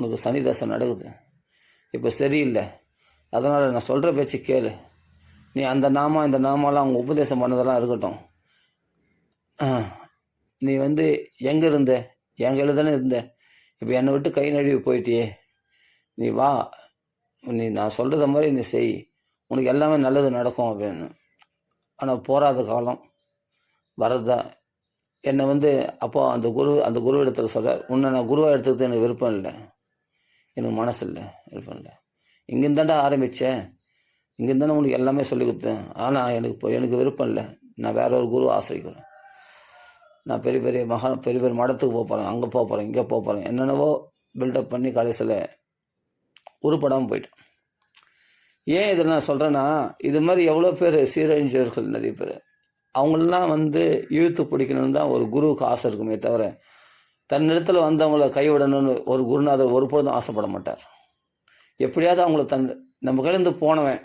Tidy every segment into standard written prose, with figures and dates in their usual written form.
உனக்கு சனி தசை நடக்குது, இப்போ சரியில்லை, அதனால் நான் சொல்கிற பேச்சு கேளு, நீ அந்த நாமா இந்த நாமாலாம் அவங்க உபதேசம் பண்ணதெல்லாம் இருக்கட்டும், நீ வந்து எங்கே இருந்த, எங்கே தானே இருந்த, இப்போ என்னை விட்டு கை நழுவி போயிட்டியே, நீ வா, நீ நான் சொல்கிறத மாதிரி நீ செய், உனக்கு எல்லாமே நல்லது நடக்கும் அப்படின்னு. ஆனால் போராத காலம் வரதா என்னை வந்து அப்போ அந்த குரு இடத்துல சொல்கிறார், உன்னை நான் குருவாக எடுத்துக்கிறது எனக்கு விருப்பம் இல்லை, எனக்கு மனசு இல்லை, விருப்பம் இல்லை, இங்கேருந்தாண்டா ஆரம்பித்தேன், இங்கேருந்தானே உனக்கு எல்லாமே சொல்லி கொடுத்தேன், ஆனால் எனக்கு விருப்பம் இல்லை, நான் வேற ஒரு குரு ஆசிரிக்கிறேன், நான் பெரிய பெரிய மடத்துக்கு போக போகிறேன், அங்கே போக போகிறேன், இங்கே போக போகிறேன், என்னென்னவோ பில்டப் பண்ணி கடைசியில் உருப்படாமல் போயிட்டேன். ஏன் இதில் நான் சொல்கிறேன்னா, இது மாதிரி எவ்வளோ பேர் சீரழிஞ்சவர்கள் நிறைய பேர், அவங்களெலாம் வந்து இழுத்து பிடிக்கணும்னு தான் ஒரு குருவுக்கு ஆசை இருக்குமே தவிர, தன்னிடத்தில் வந்தவங்கள கைவிடணும்னு ஒரு குருநாதர் ஒருபொழுதும் ஆசைப்பட மாட்டார். எப்படியாவது அவங்கள நம்ம கையிலேருந்து போனவன்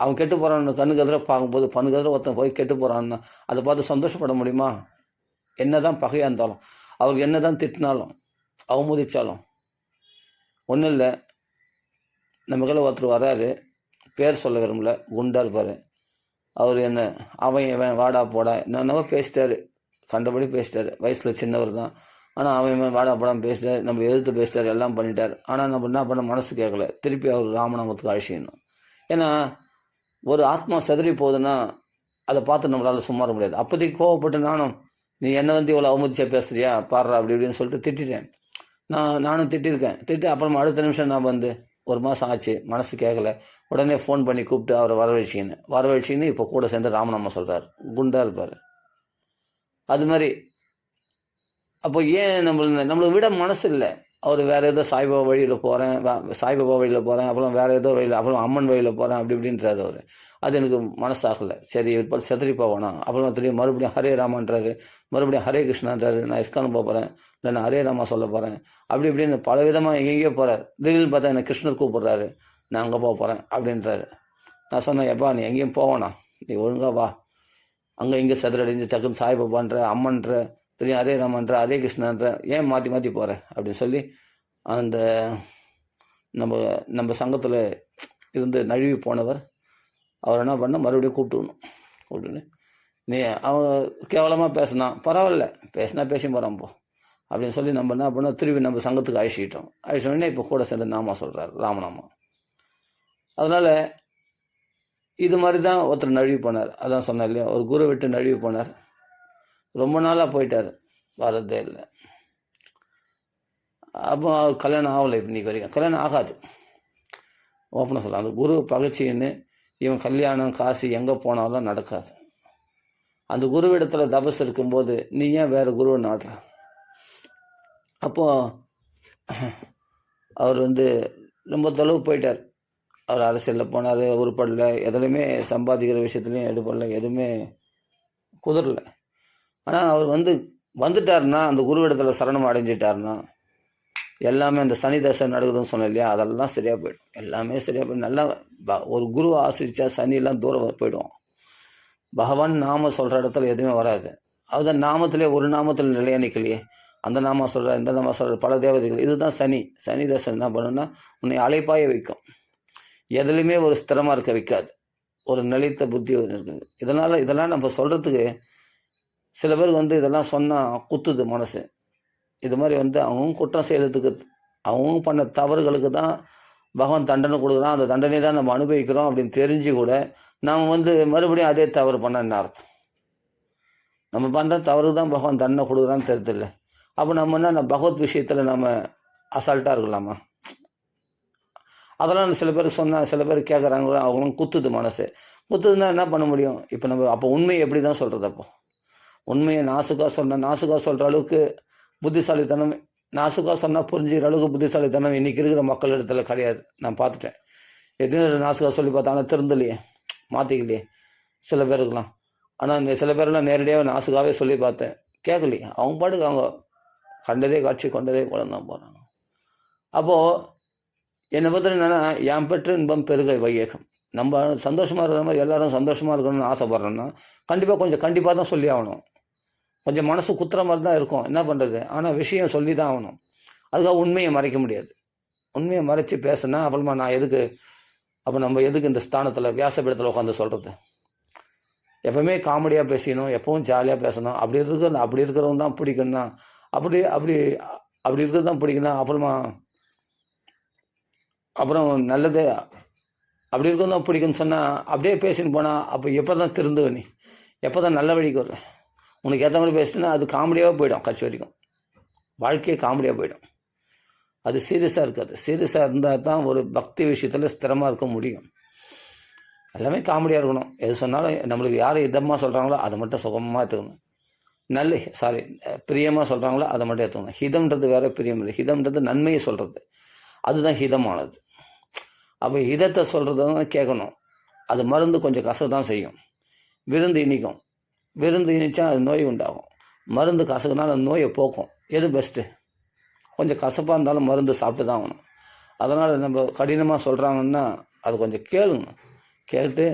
அவன் கெட்டு போகிறான்னு கண்ணுக்கு எதிராக பார்க்கும்போது பண்ணுக்கு எதிராக ஒருத்தன் போய் கெட்டு போகிறான்னா அதை பார்த்து சந்தோஷப்பட முடியுமா? என்ன தான் பகையாக இருந்தாலும், அவருக்கு என்ன தான் திட்டினாலும் அவமதித்தாலும் ஒன்றும் இல்லை. நம்ம கையில் ஒருத்தர் வராரு, பேர் சொல்ல விரும்பல, குண்டா இருப்பார், அவர் என்ன அவன் வாடா போடா என்னென்னவோ பேசிட்டாரு, கண்டபடி பேசிட்டார், வயசில் சின்னவர் தான், ஆனால் அவன் வாடா போடாமல் பேசிட்டார், நம்ம எதிர்த்து பேசிட்டார், எல்லாம் பண்ணிட்டார். ஆனால் நம்ம என்ன பண்ண மனசு கேட்கல, திருப்பி அவர் ராமநாமத்துக்கு அழிச்சிடணும். ஏன்னா ஒரு ஆத்மா செதறி போகுதுன்னா அதை பார்த்து நம்மளால் சும்மா இருக்க முடியாது. அப்போதைக்கு கோவப்பட்டு நானும், நீ என்னை வந்து இவ்வளோ அவமதிச்சா பேசுறியா பாடுறா அப்படி இப்படின்னு சொல்லிட்டு திட்டிட்டேன். நானும் திட்டிருக்கேன். அப்புறமா அடுத்த நிமிஷம் நான் வந்து ஒரு மாதம் ஆச்சு, மனசு கேட்கல, உடனே ஃபோன் பண்ணி கூப்பிட்டு அவரை வரவழைச்சின்னு இப்போ கூட சேர்ந்து ராமநாமா சொல்கிறார், குண்டா இருப்பார். அது மாதிரி அப்போ ஏன் நம்மளை விட மனசு இல்லை. அவர் வேறு ஏதோ சாய்பாபா வழியில் போகிறேன், அப்புறம் வேறு ஏதோ வழியில், அப்புறம் அம்மன் வழியில் போகிறேன் அப்படி இப்படின்றாரு அவர். அது எனக்கு மனசாகலை. சரி இப்போ செதறி போவேணாம். அப்புறம் தெரியும் மறுபடியும் ஹரே ராமான்றாரு, மறுபடியும் ஹரே கிருஷ்ணான்றாரு, நான் இஸ்கான் போக போகிறேன், இல்லை நான் ஹரே ராமா சொல்ல போகிறேன் அப்படி இப்படின்னு பல விதமாக எங்கெங்கேயோ போகிறார். திடீர்னு பார்த்தா என்னை கிருஷ்ணர் கூப்பிட்றாரு, நான் அங்கே போக போகிறேன் அப்படின்றாரு. நான் சொன்னேன், எப்பா நீ எங்கேயும் போவேணாம், நீ ஒழுங்கா வா, அங்கே இங்கே செதறடைஞ்சு டக்குன்னு சாய்பாபான்ற அம்மன்ற தெரியும் ஹரே ராமன்ற ஹரே கிருஷ்ணன்ற ஏன் மாற்றி போகிற அப்படின்னு சொல்லி அந்த நம்ம சங்கத்தில் இருந்து நழுவி போனவர் அவர் என்ன பண்ண மறுபடியும் கூப்பிட்டுன்னு நீ அவன் கேவலமாக பேசினான், பரவாயில்ல பேசினா பேசி போகிறான் போ அப்படின்னு சொல்லி நம்ம என்ன பண்ணோம், திருப்பி நம்ம சங்கத்துக்கு அழிச்சிட்டோன்னே இப்போ கூட சேர்ந்து நாமா சொல்கிறார், ராமநாமா. அதனால் இது மாதிரி தான் ஒருத்தர் நழுவி போனார். அதான் சொன்னார் இல்லையா, ஒரு குரு விட்டு நழுவி போனார், ரொம்ப நாளாக போயிட்டார், வரதே இல்லை. அப்போ கல்யாணம் ஆகலை, இன்னைக்கு வரைக்கும் கல்யாணம் ஆகாது. ஓப்பனாக சொல்லலாம், அந்த குரு பகச்சின்னு இவன் கல்யாணம் காசு எங்கே போனாலும் நடக்காது. அந்த குருவிடத்தில் தபஸ் இருக்கும்போது நீ ஏன் வேறு குருவை நாடுற? அப்போது அவர் வந்து ரொம்ப தொலைவு போயிட்டார். அவர் அரசியலில் போனார், உருப்படலை, எதுலையுமே சம்பாதிக்கிற விஷயத்துலையும் எடுப்படலை, எதுவுமே குதிரல. ஆனால் அவர் வந்துட்டாருன்னா, அந்த குருவிடத்தில் சரணம் அடைஞ்சிட்டாருன்னா எல்லாமே அந்த சனி தசை நடக்குதுன்னு சொன்னேன் இல்லையா, அதெல்லாம் சரியாக போயிடும், எல்லாமே சரியாக போயிடும். நல்லா ஒரு குரு ஆசிரிச்சா சனியெல்லாம் தூரம் போயிடும். பகவான் நாம சொல்கிற இடத்துல எதுவுமே வராது. அதுதான் நாமத்திலே ஒரு நாமத்தில் நிலையா நிற்கலையே, அந்த நாம சொல்கிற இந்த நாம சொல்கிற பல தேவதைகள். இதுதான் சனி தசை என்ன பண்ணுன்னா உன்னை அலைப்பாய வைக்கும், எதுலையுமே ஒரு ஸ்திரமாக இருக்க வைக்காது, ஒரு நிலைத்த புத்தி இருக்குது. இதெல்லாம் நம்ம சொல்கிறதுக்கு சில பேருக்கு இதெல்லாம் சொன்னால் குத்துது மனசு. இது மாதிரி அவங்க குற்றம் செய்கிறதுக்கு, அவங்க பண்ண தவறுகளுக்கு தான் பகவான் தண்டனை கொடுக்குறான், அந்த தண்டனை தான் நம்ம அனுபவிக்கிறோம் அப்படின்னு தெரிஞ்சு கூட நாம் மறுபடியும் அதே தவறு பண்ண என்ன அர்த்தம்? நம்ம பண்ணுற தவறு தான் பகவான் தண்டனை கொடுக்குறான்னு தெரியுதில்ல. அப்போ நம்ம என்ன பகவத் விஷயத்தில் நம்ம அசால்ட்டாக இருக்கலாமா? அதெல்லாம் சில பேர் சொன்னால் சில பேர் கேட்குறாங்க, அவங்களும் குத்துது மனசு. குத்துதுன்னா என்ன பண்ண முடியும்? இப்போ நம்ம அப்போ உண்மையை எப்படி தான் சொல்கிறது? அப்போ உண்மையை நாசுக்காக சொல்கிற அளவுக்கு புத்திசாலித்தனம், நாசுக்காக சொன்னால் புரிஞ்சுக்கிற அளவுக்கு புத்திசாலித்தனம் இன்றைக்கி இருக்கிற மக்கள் இடத்துல கிடையாது. நான் பார்த்துட்டேன், எத்தனை நாசுக்காக சொல்லி பார்த்தா ஆனால் திருந்தலையே, மாற்றிக்கலையே சில பேருக்குலாம். ஆனால் சில பேரெல்லாம் நேரடியாக நாசுக்காகவே சொல்லி பார்த்தேன், கேட்கலையே, அவங்க பாட்டுக்கு அவங்க கண்டதே காட்சி கொண்டதே குழந்தை போகிறாங்க. அப்போது என்னை பற்றி என்னென்னா, என் பெற்று இன்பம் பெருக வையகம். நம்ம சந்தோஷமாக இருக்கிற மாதிரி எல்லோரும் சந்தோஷமாக இருக்கணும்னு ஆசைப்பட்றோன்னா கண்டிப்பாக தான் சொல்லி ஆகணும். கொஞ்சம் மனசு குத்துற மாதிரி தான் இருக்கும், என்ன பண்ணுறது? ஆனால் விஷயம் சொல்லி தான் ஆகணும். அதுக்காக உண்மையை மறைக்க முடியாது. உண்மையை மறைச்சி பேசுனா அப்புறமா நான் எதுக்கு, அப்போ நம்ம எதுக்கு இந்த ஸ்தானத்தில் வியாசபீடத்தில் உட்காந்து சொல்கிறது? எப்பவுமே காமெடியாக பேசணும், எப்பவும் ஜாலியாக பேசணும். அப்படி இருக்கிறவங்க தான் பிடிக்கும்னா, அப்படி அப்படி அப்படி இருக்கிறது தான் பிடிக்கும்னா அப்புறம் நல்லது அப்படி இருக்கிறது தான் பிடிக்கும்னு சொன்னால் அப்படியே பேசின்னு போனால் அப்போ எப்போ தான் திருந்துவ நீ? எப்போ தான் நல்ல வழிக்கு வர? உனக்கு ஏற்ற மாதிரி பேசிட்டுனா அது காமெடியாக போயிடும். கட்சி வரைக்கும் வாழ்க்கையே காமெடியாக போயிடும். அது சீரியஸாக இருக்காது. சீரியஸாக இருந்தால் தான் ஒரு பக்தி விஷயத்தில் ஸ்திரமாக இருக்க முடியும். எல்லாமே காமெடியாக இருக்கணும். எது சொன்னாலும் நம்மளுக்கு யார் இதமாக சொல்கிறாங்களோ அதை மட்டும் சுகமாக எடுத்துக்கணும். பிரியமாக சொல்கிறாங்களோ அதை மட்டும் எடுத்துக்கணும். ஹிதம்ன்றது வேறு, பிரியம் இல்லை. ஹிதம்ன்றது நன்மையை சொல்கிறது, அதுதான் ஹிதமானது. அப்போ ஹிதத்தை சொல்கிறது தான் கேட்கணும். அது மருந்து கொஞ்சம் கசகு தான் செய்யும். விருந்து இனிக்கும். விருந்து இனிச்சா அது நோய் உண்டாகும். மருந்து கசகுனால அந்த நோயை போக்கும். எது பெஸ்ட்டு? கொஞ்சம் கசப்பாக இருந்தாலும் மருந்து சாப்பிட்டு தான் ஆகணும். அதனால் நம்ம கடினமாக சொல்கிறாங்கன்னா அது கொஞ்சம் கேளுங்க. கேட்டு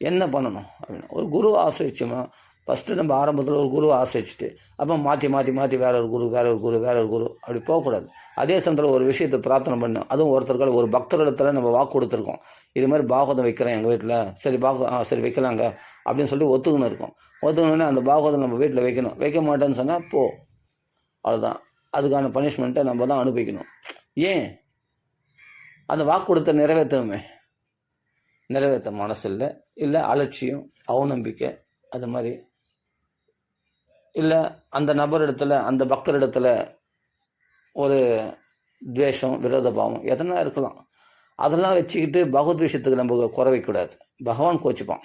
என்ன பண்ணணும் அப்படின்னு ஒரு குரு ஆசிரிச்சோமா, ஃபஸ்ட்டு நம்ம ஆரம்பத்தில் ஒரு குருவை ஆசிரிச்சுட்டு அப்புறம் மாற்றி வேற ஒரு குரு அப்படி போகக்கூடாது. அதே சமயத்தில் ஒரு விஷயத்தை பிரார்த்தனை பண்ணணும். அதுவும் ஒருத்தர்கள் ஒரு பக்தரிடத்துல நம்ம வாக்கு கொடுத்துருக்கோம், இது மாதிரி பாகவதம் வைக்கிறேன் எங்கள் வீட்டில், சரி வைக்கலாங்க அப்படின்னு சொல்லி ஒத்துக்கணும் இருக்கும். ஒத்துக்கணுன்னே அந்த பாகவதம் நம்ம வீட்டில் வைக்கணும். வைக்க மாட்டேன்னு சொன்னால் அவ்வளோதான். அதுக்கான பனிஷ்மெண்ட்டை நம்ம தான் அனுபவிக்கணும். ஏன்? அந்த வாக்கு கொடுத்த நிறைவேற்ற மனசு இல்லை அலட்சியம், அவநம்பிக்கை, அது மாதிரி இல்லை அந்த நபரிடத்துல அந்த பக்தரிடத்துல ஒரு துவேஷம், விரோத பாவம் எதனா இருக்கலாம். அதெல்லாம் வச்சுக்கிட்டு பகவத் விஷயத்துக்கு நம்ம குறை வைக்கக்கூடாது. பகவான் கோச்சிப்பான்.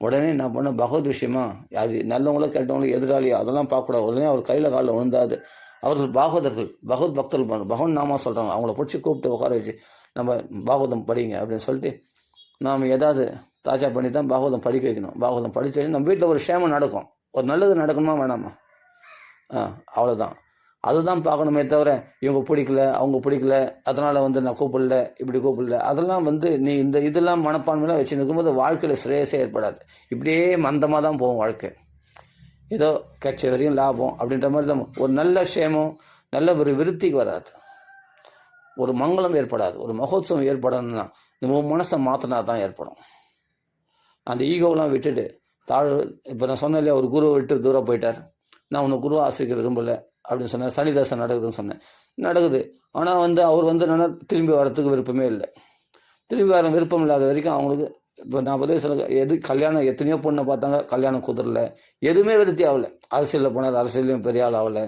உடனே என்ன பண்ண பகவத் விஷயமா அது நல்லவங்களோ கெட்டவங்களோ எதிராளியோ அதெல்லாம் பார்க்கக்கூடாது. உடனே அவர் கையில் காலில் விழுந்தாது. அவர்கள் பாகவதர்கள், பகவத் பக்தர்கள் பண்ண பகவான் நாமா சொல்கிறாங்க, அவங்கள பிடிச்சி கூப்பிட்டு உட்கார வச்சு நம்ம பாகவதம் படிங்க அப்படின்னு சொல்லிட்டு நாம் ஏதாவது தாஜா பண்ணி தான் பாகவதம் படிக்க வைக்கணும். பாகவதம் படித்து வச்சு நம்ம வீட்டில் ஒரு க்ஷேமம் நடக்கும். ஒரு நல்லது நடக்கணுமா வேணாமா? அவ்வளோதான். அதுதான் பார்க்கணுமே தவிர இவங்க பிடிக்கல அவங்க பிடிக்கல அதனால் நான் கூப்பிடல இப்படி கூப்பிடல, அதெல்லாம் நீ இதெல்லாம் மனப்பான்மையெல்லாம் வச்சு நிற்கும்போது வாழ்க்கையில் ஸ்ரேயஸே ஏற்படாது. இப்படியே மந்தமாக தான் போகும் வாழ்க்கை. ஏதோ கட்சி வரையும் லாபம் அப்படின்ற மாதிரி தான். ஒரு நல்ல க்ஷேமம், நல்ல ஒரு விருத்திக்கு வராது, ஒரு மங்களம் ஏற்படாது. ஒரு மகோத்சவம் ஏற்படணும்னா நம்ம மனசை மாற்றினா தான் ஏற்படும். அந்த ஈகோவெலாம் விட்டுட்டு இப்போ நான் சொன்னேன் இல்லையா, ஒரு குருவை விட்டு தூரம் போயிட்டார், நான் உன்னை குருவை ஆசிரிக்க விரும்பலை அப்படின்னு சொன்னேன். சனிதாசன் நடக்குதுன்னு சொன்னேன். நடக்குது. ஆனால் அவர் நல்லா திரும்பி வரத்துக்கு விருப்பமே இல்லை. திரும்பி வர விருப்பம் இல்லாத வரைக்கும் அவங்களுக்கு இப்போ நான் கல்யாணம் எத்தனையோ பொண்ணை பார்த்தாங்க, கல்யாணம் குதிரல, எதுவுமே விருத்தி ஆகலை. அரசியலில் போனார், அரசியலையும் பெரிய ஆள் ஆகலை.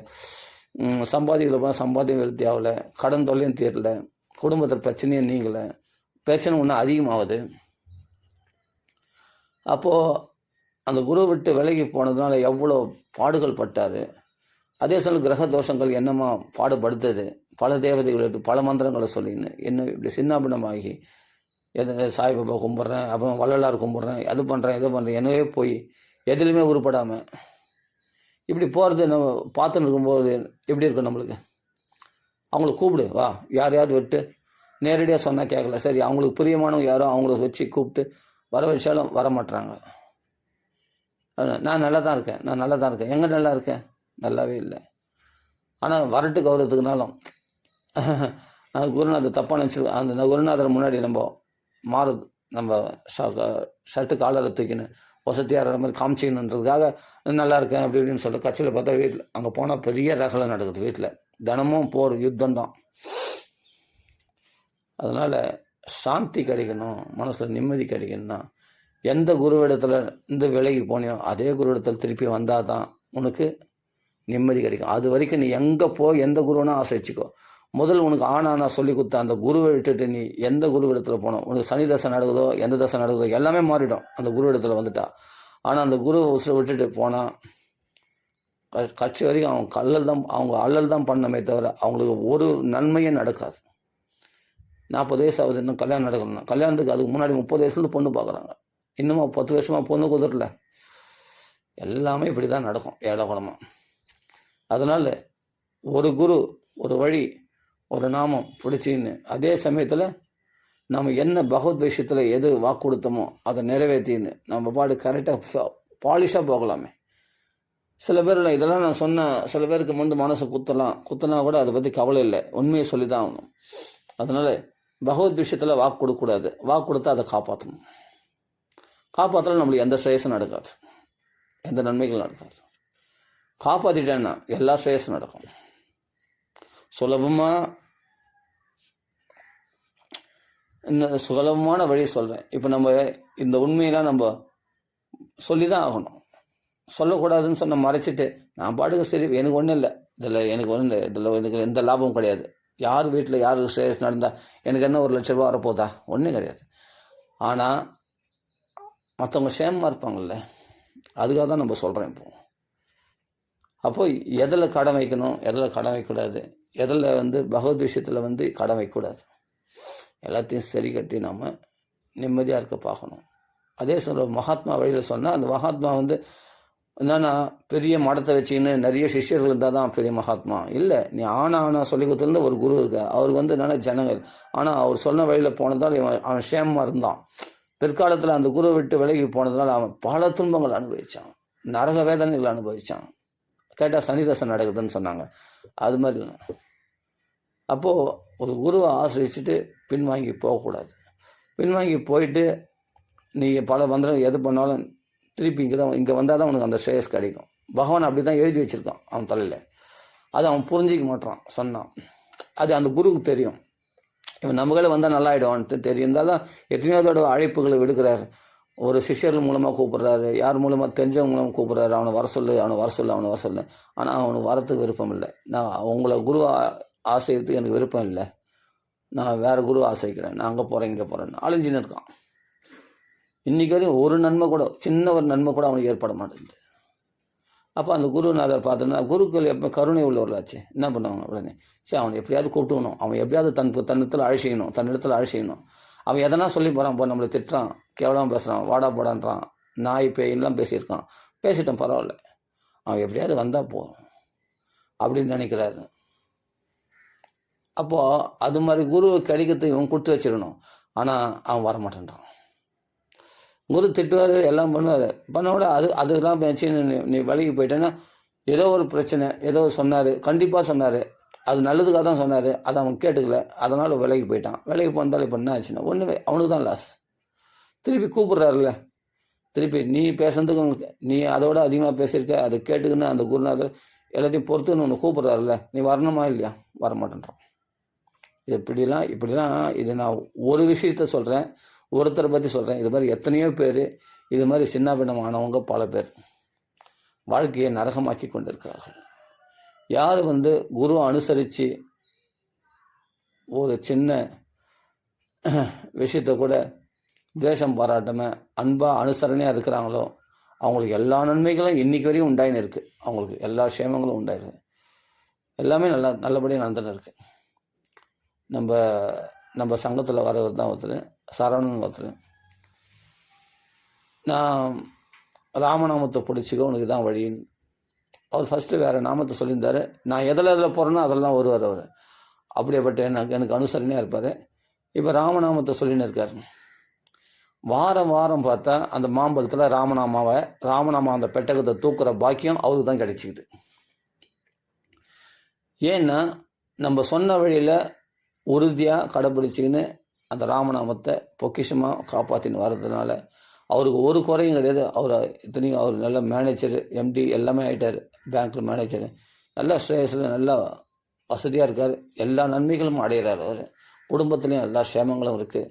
சம்பாதிக்கில் போனால் சம்பாத்தியம் விருத்தி ஆகலை. கடன் தொல்லையும் தீரல. குடும்பத்தில் பிரச்சனையும் நீங்கலை. பிரச்சனை ஒன்றும் அதிகமாகுது. அப்போது அந்த குரு விட்டு விலகி போனதுனால எவ்வளோ பாடுகள் பட்டார். அதே சமயம் கிரக தோஷங்கள் என்னமா பாடுபடுத்துது. பல தேவதைகள் எடுத்து பல மந்திரங்களை சொல்லின்னு என்ன இப்படி சின்னாபின்னமாகி சாய்பாபா கும்பிட்றேன், அப்புறம் வள்ளலார் கும்பிட்றேன், அது பண்ணுறேன் இது பண்ணுறேன், என்னவே போய் எதுலையுமே உருப்படாமல் இப்படி போகிறது நம்ம பார்த்துன்னு இருக்கும்போது எப்படி இருக்கும் நம்மளுக்கு? அவங்கள கூப்பிடு வா, யாரையாவது விட்டு நேரடியாக சொன்னால் கேட்கல. சரி, அவங்களுக்கு பிரியமானவங்க யாரோ அவங்கள வச்சு கூப்பிட்டு வர வச்சாலும் வர மாட்டுறாங்க. நான் நல்லா தான் இருக்கேன். எங்கே நல்லா இருக்கேன்? நல்லாவே இல்லை. ஆனால் வரட்டு கௌரவத்துக்குனாலும் குருநாதர் தப்பாக நினச்சிருக்கோம். அந்த குருநாதர் முன்னாடி நம்ம ஷர்ட்டு காலரை தூக்கின்னு வசதியாக மாதிரி காமிச்சிக்கணுன்றதுக்காக நல்லா இருக்கேன் அப்படி இப்படின்னு சொல்லிட்டு கட்சியில் பார்த்தா வீட்டில் அங்கே போனால் பெரிய ரகலை நடக்குது. வீட்டில் தினமும் போர் யுத்தம் தான். அதனால் சாந்தி கிடைக்கணும், மனசில் நிம்மதி கிடைக்கணும்னா எந்த குருவிடத்தில் இந்த விலகி போனியோ அதே குருவிடத்தில் திருப்பி வந்தால் தான் உனக்கு நிம்மதி கிடைக்கும். அது வரைக்கும் நீ எங்கே எந்த குருவனா ஆசைச்சிக்கோ. முதல் உனக்கு ஆனா சொல்லி கொடுத்த அந்த குருவை விட்டுட்டு நீ எந்த குருவிடத்தில் போனோம், உனக்கு சனி தசை நடக்குதோ எந்த தசை நடக்குதோ எல்லாமே மாறிடும் அந்த குருவிடத்தில் வந்துட்டா. ஆனால் அந்த குருவை உசுரை விட்டுட்டு போனால் கட்சி வரைக்கும் அவங்க அல்லல் தான் பண்ணமே தவிர அவங்களுக்கு ஒரு நன்மையும் நடக்காது. 40 வயசு ஆகுது, இன்னும் கல்யாணம் நடக்கணும்னா கல்யாணத்துக்கு அதுக்கு முன்னாடி 30 வயசுலேருந்து பொண்ணு பார்க்குறாங்க. இன்னுமா 10 வருஷமாக பொண்ணு குதிரல. எல்லாமே இப்படி தான் நடக்கும் ஏழை குணமாக. அதனால் ஒரு குரு, ஒரு வழி, ஒரு நாமம் பிடிச்சின்னு அதே சமயத்தில் நம்ம என்ன பகவத் விஷயத்தில் எது வாக்கு கொடுத்தோமோ அதை நிறைவேற்றின்னு நம்ம பாடு கரெக்டாக பாலிஷாக போகலாமே. சில பேர் இதெல்லாம் நான் சொன்ன சில பேருக்கு மனசு குத்தனா கூட அதை பற்றி கவலை இல்லை. உண்மையை சொல்லி தான் ஆகணும். அதனால் பகவத் விஷயத்தில் வாக்கு கொடுக்கக்கூடாது. வாக்கு கொடுத்தா அதை காப்பாற்றணும். காப்பாற்றலாம் நம்மளுக்கு எந்த ஸ்ரேயஸும் நடக்காது, எந்த நன்மைகளும் நடக்காது. காப்பாற்றிட்டேன்னா எல்லா ஸ்ரேயஸும் நடக்கும். சுலபமான வழி சொல்கிறேன். இப்போ நம்ம இந்த உண்மையெல்லாம் நம்ம சொல்லி தான் ஆகணும். சொல்லக்கூடாதுன்னு சொன்ன மறைச்சிட்டு நான் பாட்டுக்கு சரி எனக்கு ஒன்றும் இல்லை, எனக்கு ஒன்றும் இல்லை, எனக்கு எந்த லாபமும் கிடையாது, யார் வீட்டில் யாருக்கு ஸ்ரேயஸ் நடந்தால் எனக்கு என்ன 1,00,000 ரூபா வரப்போதா, ஒன்றும் கிடையாது. ஆனால் மற்றவங்க சேமமாக இருப்பாங்கள்ல, அதுக்காக தான் நம்ம சொல்கிறேன். அப்போ எதில் கடன் வைக்கணும், எதில் கடன் வைக்கக்கூடாது, எதில் பகவத் விஷயத்தில் கடன் வைக்கக்கூடாது, எல்லாத்தையும் சரி கட்டி நாம் நிம்மதியாக இருக்க பார்க்கணும். அதே மகாத்மா வழியில் சொன்னால் அந்த மகாத்மா என்னன்னா பெரிய மடத்தை வச்சுக்கின்னு நிறைய சிஷ்யர்கள் இருந்தால் தான் பெரிய மகாத்மா இல்லை. நீ ஆனா சொல்லி கொடுத்துருந்த ஒரு குரு இருக்க, அவருக்கு என்னென்ன ஜனங்கள், ஆனால் அவர் சொன்ன வழியில் போனதால் அவன் சேமமாக இருந்தான். பிற்காலத்தில் அந்த குரு விட்டு விலகி போனதுனால அவன் பல துன்பங்கள் அனுபவித்தான், நரக வேதனைகள் அனுபவித்தான். கேட்டால் சனிதசம் நடக்குதுன்னு சொன்னாங்க. அது மாதிரி அப்போது ஒரு குருவை ஆசிரிச்சுட்டு பின்வாங்கி போகக்கூடாது. பின்வாங்கி போயிட்டு நீங்கள் பல மந்திரம் எது பண்ணாலும் திருப்பி இங்கே வந்தால் தான் உனக்கு அந்த ஸ்ரேயஸ் கிடைக்கும். பகவான் அப்படி தான் எழுதி வச்சுருக்கான் அவன் தலையில். அது அவன் புரிஞ்சிக்க மாட்டான் சொன்னான். அது அந்த குருவுக்கு தெரியும். இவன் நம்மளே வந்தால் நல்லா ஆகிடுவான்ட்டு தெரியும். தான் எத்தனையோ தடவை அழைப்புகளை விடுக்கிறாரு. ஒரு சிஷ்யர்கள் மூலமாக கூப்பிட்றாரு, யார் மூலமாக தெரிஞ்சவங்க மூலமாக கூப்பிட்றாரு, அவனை வர சொல்லு, அவனை வர சொல்லு. ஆனால் அவனுக்கு வரத்துக்கு விருப்பம் இல்லை. நான் உங்களை குரு ஆசையத்துக்கு எனக்கு விருப்பம் இல்லை, நான் வேறு குரு ஆசைக்கிறேன், நான் அங்கே போகிறேன் இங்கே போகிறேன்னு அழிஞ்சின்னு இருக்கான். இன்றைக்கி வரையும் ஒரு நன்மை கூட, சின்ன ஒரு நன்மை கூட அவனுக்கு ஏற்பட மாட்டேங்குது. அப்போ அந்த குருநாதர் பார்த்தோன்னா குருக்கள் எப்போ கருணை உள்ளவர்களாச்சு என்ன பண்ணுவாங்க, உடனே சரி அவனை எப்படியாவது கூப்பிட்டுக்கணும், அவன் எப்படியாவது தன்னிடத்தில் அழைச்சிக்கணும். அவன் எதனா சொல்லி போகிறான், இப்போ நம்மளை திட்டுறான், கேவலமாக பேசுகிறான், வாடா போடான்றான், நாய் பேயெல்லாம் பேசியிருக்கான், பேசிட்டான், பரவாயில்ல, அவன் எப்படியாவது வந்தால் போதும் அப்படின்னு நினைக்கிறாரு. அப்போது அது மாதிரி குரு கிடைக்கிறதுக்கு இவன் கொடுத்து வச்சிடணும். ஆனால் அவன் வரமாட்டேன்றான். குரு திட்டுவார், எல்லாம் பண்ணோட அதெல்லாம் வச்சு நீ விலகி போயிட்டேன்னா ஏதோ ஒரு பிரச்சனை, ஏதோ சொன்னார், கண்டிப்பாக சொன்னார், அது நல்லதுக்காக தான் சொன்னார், அதை அவன் கேட்டுக்கல, அதனால் விலகி போயிட்டான். விலகி போந்தாலும் இப்போ என்ன ஆச்சுன்னா ஒன்றுமே அவனுக்கு தான் லாஸ். திருப்பி கூப்பிட்றாருல, திருப்பி நீ பேசுறதுக்கு நீ அதோட அதிகமாக பேசியிருக்க, அதை கேட்டுக்குன்னு அந்த குருநாதர் எல்லாத்தையும் பொறுத்துன்னு ஒன்று கூப்பிட்றாருல, நீ வரணுமா இல்லையா, வரமாட்டேன்றான். இப்படிலாம் இது நான் ஒரு விஷயத்த சொல்கிறேன், ஒருத்தரை பற்றி சொல்கிறேன். இது மாதிரி எத்தனையோ பேர் இது மாதிரி சின்ன பின்னமானவங்க பல பேர் வாழ்க்கையை நரகமாக்கி கொண்டிருக்கிறார்கள். யார் குரு அனுசரித்து ஒரு சின்ன விஷயத்தை கூட துவேஷம் பாராட்டாமல் அன்பாக அனுசரணையாக இருக்கிறாங்களோ அவங்களுக்கு எல்லா நன்மைகளும் இன்றைக்கி வரையும் உண்டாயின்னு இருக்குது. அவங்களுக்கு எல்லா க்ஷேமங்களும் உண்டாயிருக்கு, எல்லாமே நல்லபடியாக நடந்துன்னு இருக்குது. நம்ம சங்கத்தில் வரவர் தான் ஒருத்தர், சரவணன் ஒருத்தர். நான் ராமநாமத்தை பிடிச்சிக்கோ உனக்கு தான் வழின்னு அவர் ஃபஸ்ட்டு வேறு நாமத்தை சொல்லியிருந்தார். நான் எதில் போகிறேன்னா அதெல்லாம் வருவார் அவர். அப்படியேப்பட்ட எனக்கு அனுசரணையாக இருப்பார். இப்போ ராமநாமத்தை சொல்லின்னு இருக்கார். வாரம் பார்த்தா அந்த மாம்பழத்தில் ராமநாமா அந்த பெட்டகத்தை தூக்குற பாக்கியம் அவருக்கு தான் கிடைச்சிக்குது. ஏன்னா நம்ம சொன்ன வழியில் உறுதியாக கடைப்பிடிச்சிக்கின்னு அந்த ராமநாமத்தை பொக்கிஷமாக காப்பாற்றின்னு வர்றதுனால அவருக்கு ஒரு குறையும் கிடையாது. இத்தனையும் அவர் நல்ல மேனேஜர், எம்டி எல்லாமே ஆகிட்டார், பேங்க்கில் மேனேஜர், நல்ல ஸ்ட்ரேஸில் நல்லா வசதியாக இருக்கார், எல்லா நன்மைகளும் அடைகிறார். அவர் குடும்பத்துலேயும் எல்லா க்ஷேமங்களும் இருக்குது.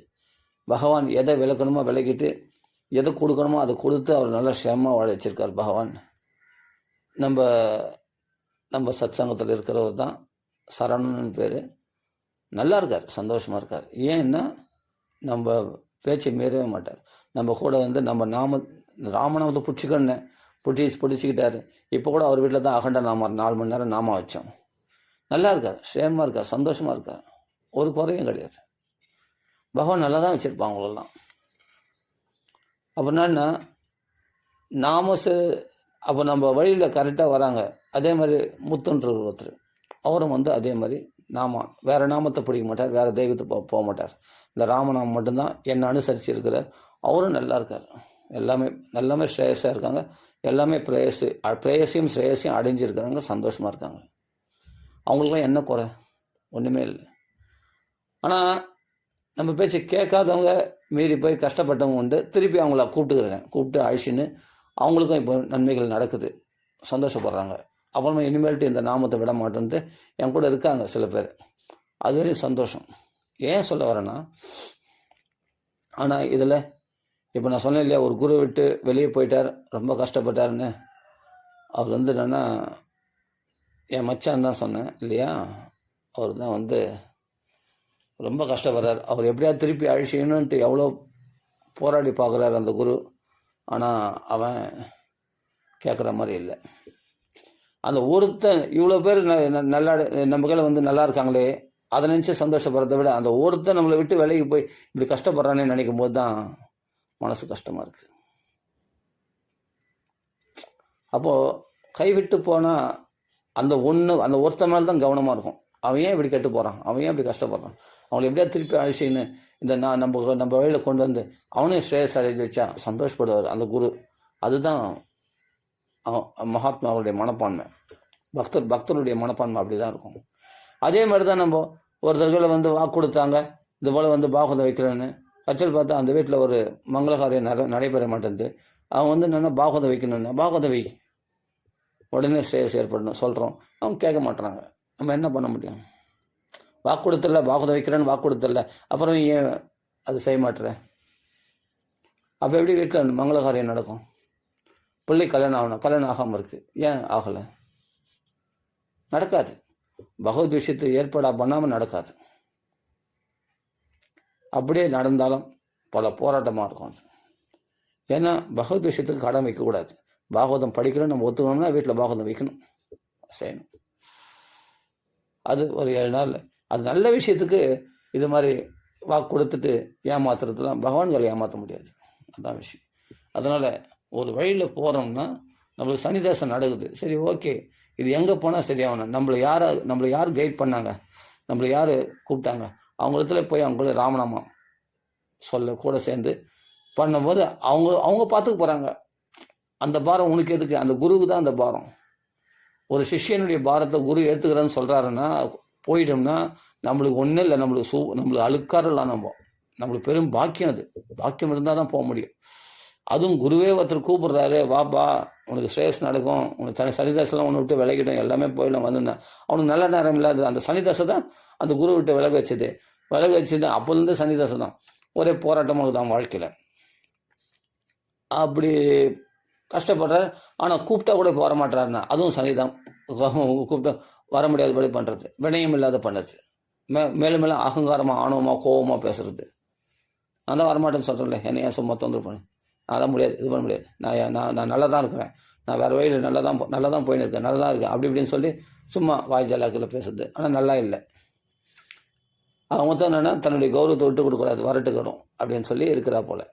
பகவான் எதை விளக்கணுமோ விளக்கிட்டு எதை கொடுக்கணுமோ அதை கொடுத்து அவர் நல்லா க்ஷேமமாக வாழ வச்சிருக்கார் பகவான். நம்ம சத்சங்கத்தில் இருக்கிறவர் தான் சரவணன் பேர். நல்லா இருக்கார், சந்தோஷமாக இருக்கார். ஏன்னா நம்ம பேச்சை மீறவே மாட்டார். நம்ம கூட நம்ம ராமநாமத்தை பிடிச்சிக்கிட்டாரு. இப்போ கூட அவர் வீட்டில் தான் அகண்ட நாம 4 மணி நேரம் நாம வச்சோம். நல்லா இருக்கார், க்ஷேமமாக இருக்கார், சந்தோஷமாக இருக்கார், ஒரு குறையும் கிடையாது. பகவான் நல்லா தான் வச்சுருப்பான் அவங்களெல்லாம். அப்படின்னா அப்போ நம்ம வழியில் கரெக்டாக வராங்க. அதே மாதிரி முத்துன்ற ஒருத்தர், அவரும் அதே மாதிரி வேறு நாமத்தை பிடிக்க மாட்டார், வேறு தெய்வத்தை போக மாட்டார். இந்த ராமநாமம் மட்டும்தான் என்னை அனுசரித்து இருக்கிறார். அவரும் நல்லா இருக்கார். எல்லாமே ஸ்ரேயஸாக இருக்காங்க. எல்லாமே பிரேயசையும் ஸ்ரேயஸையும் அடைஞ்சிருக்கிறாங்க, சந்தோஷமாக இருக்காங்க. அவங்களுக்குலாம் என்ன குறை, ஒன்றுமே இல்லை. ஆனால் நம்ம பேச்சு கேட்காதவங்க மீறி போய் கஷ்டப்பட்டவங்க உண்டு. திருப்பி அவங்கள கூப்பிட்டு அழிச்சின்னு அவங்களுக்கும் இப்போ நன்மைகள் நடக்குது, சந்தோஷப்படுறாங்க. அப்புறமா இனிமேல்ட்டு இந்த நாமத்தை விட மாட்டேன்ட்டு என் கூட இருக்காங்க சில பேர். அது வரையும் சந்தோஷம். ஏன் சொல்ல வரேன்னா, ஆனால் இதில் இப்போ நான் சொன்னேன் இல்லையா, ஒரு குரு விட்டு வெளியே போயிட்டார், ரொம்ப கஷ்டப்பட்டாருன்னு. அவர் என்னன்னா என் மச்சான் தான் சொன்னேன் இல்லையா, அவர் தான் ரொம்ப கஷ்டப்படுறார். அவர் எப்படியாவது திருப்பி அழிச்சிக்கணுன்ட்டு எவ்வளோ போராடி பார்க்குறாரு அந்த குரு. ஆனால் அவன் கேட்குற மாதிரி இல்லை. அந்த ஒருத்தன் இவ்வளோ பேர் நல்லா நம்ம கையில் நல்லா இருக்காங்களே, அதை நினச்சி சந்தோஷப்படுறதை விட அந்த ஒருத்தன் நம்மளை விட்டு விலைக்கு போய் இப்படி கஷ்டப்படுறானே நினைக்கும் போது தான் மனசு கஷ்டமாக இருக்குது. அப்போது கைவிட்டு போனால் அந்த ஒருத்தன் மேலே தான் கவனமாக இருக்கும். அவன் ஏன் இப்படி கெட்டு போகிறான், அவன் ஏன் இப்படி கஷ்டப்படுறான், அவங்களை எப்படியா திருப்பி அழிச்சின்னு இந்த நம்ம வழியில் கொண்டு வந்து அவனையும் ஸ்ரேயஸ் அடைஞ்சு வச்சா சந்தோஷப்படுவார் அந்த குரு. அதுதான் மகாத்மாவுடைய மனப்பான்மை, பக்தருடைய மனப்பான்மை அப்படி தான் இருக்கும். அதே மாதிரி தான் நம்ம ஒருத்தர்களை வாக்கு கொடுத்தாங்க, இது போல் பாகவதம் வைக்கிறேன்னு. கச்சல் பார்த்தா அந்த வீட்டில் ஒரு மங்களகாரியம் நடைபெற மாட்டேங்குது. அவன் என்னென்னா பாகவதம் வைக்கணும்னா பாகவதம் வை, உடனே ஸ்ரேயஸ் ஏற்படணும் சொல்கிறோம். அவங்க கேட்க மாட்டுறாங்க. நம்ம என்ன பண்ண முடியும்? வாக்கு கொடுத்துடல, பாகவதம் வைக்கிறேன்னு வாக்கு கொடுத்துடல, அப்புறம் ஏன் அது செய்ய மாட்டுற? அப்போ எப்படி வீட்டில் மங்களகாரியம் நடக்கும்? பிள்ளை கல்யாணம் ஆகாமல் இருக்குது, ஏன் ஆகலை? நடக்காது. பகவத் விஷயத்தை ஏற்பாடாக பண்ணாமல் நடக்காது. அப்படியே நடந்தாலும் பல போராட்டமாக இருக்கும். ஏன்னா பகவத் விஷயத்துக்கு கடன் வைக்கக்கூடாது. பாகவதம் படிக்கிறோம் நம்ம ஒத்துக்கணும்னா வீட்டில் பாகவதம் வைக்கணும், செய்யணும். அது ஒரு 7 நாள். அது நல்ல விஷயத்துக்கு இது மாதிரி வாக்கு கொடுத்துட்டு ஏமாத்துறதுலாம் பகவான்களை ஏமாற்ற முடியாது. அதுதான் விஷயம். அதனால் ஒரு வழியில் போகிறோம்னா நம்மளுக்கு சன்னிதாசம் நடக்குது, சரி ஓகே, இது எங்கே போனால் சரியாகணும், நம்மளை யார் கைட் பண்ணாங்க, நம்மளை யார் கூப்பிட்டாங்க, அவங்களத்துல போய் அவங்கள ராமநாமம் சொல்ல கூட சேர்ந்து பண்ணும்போது அவங்க பார்த்துக்க போகிறாங்க. அந்த பாரம் உனக்கு எதுக்கு? அந்த குருவுக்கு தான் அந்த பாரம். ஒரு சிஷ்யனுடைய பாரத்தை குரு எடுத்துக்கிறேன்னு சொல்கிறாருன்னா போயிட்டோம்னா நம்மளுக்கு ஒன்றும் இல்லை, நம்மளுக்கு அழுக்காரெல்லாம் நம்மளுக்கு பெரும் பாக்கியம். அது பாக்கியம் இருந்தால் தான் போக முடியும். அதுவும் குருவே ஒருத்தர் கூப்பிடுறாரு, வாப்பா உனக்கு ஸ்ரேயஸ் நடக்கும், உனக்கு சனிதாசெல்லாம் ஒன்று விட்டு விலகிட்டோம், எல்லாமே போயிடலாம் வந்துருந்தேன். அவனுக்கு நல்ல நேரம் இல்லாது அந்த சனிதாசை தான் அந்த குரு விட்டு விலக வச்சது. அப்போதுலேருந்து சனிதாசை தான் ஒரே போராட்டமாக தான் வாழ்க்கையில். அப்படி கஷ்டப்படுறார். ஆனால் கூப்பிட்டா கூட இப்போ வரமாட்டாருன்னா அதுவும் சனிதான். கூப்பிட்டா வர முடியாதபடி பண்ணுறது, வினயம் இல்லாத பண்ணுறது, மேலும் மேலும் அகங்காரமாக ஆணவமாக கோபமாக பேசுறது. நான் தான் வரமாட்டேன்னு சொல்கிறேன்ல, என்னையா சும்மா தொந்தரவு பண்ணு, அதெல்லாம் முடியாது, இது பண்ண முடியாது, நான் நல்லா தான் இருக்கிறேன், நான் வேறு வழியில் நல்லா தான் போயின்னு இருக்கேன், நல்லா தான் இருக்கேன், அப்படி இப்படின்னு சொல்லி சும்மா வாய் ஜாலாக்கில் பேசுறது. ஆனால் நல்லா இல்லை. அவங்க மொத்தம் என்னென்னா தன்னுடைய கௌரவத்தை விட்டு கொடுக்கூடாது, வரட்டுக்கிறோம் அப்படின்னு சொல்லி இருக்கிறா போல்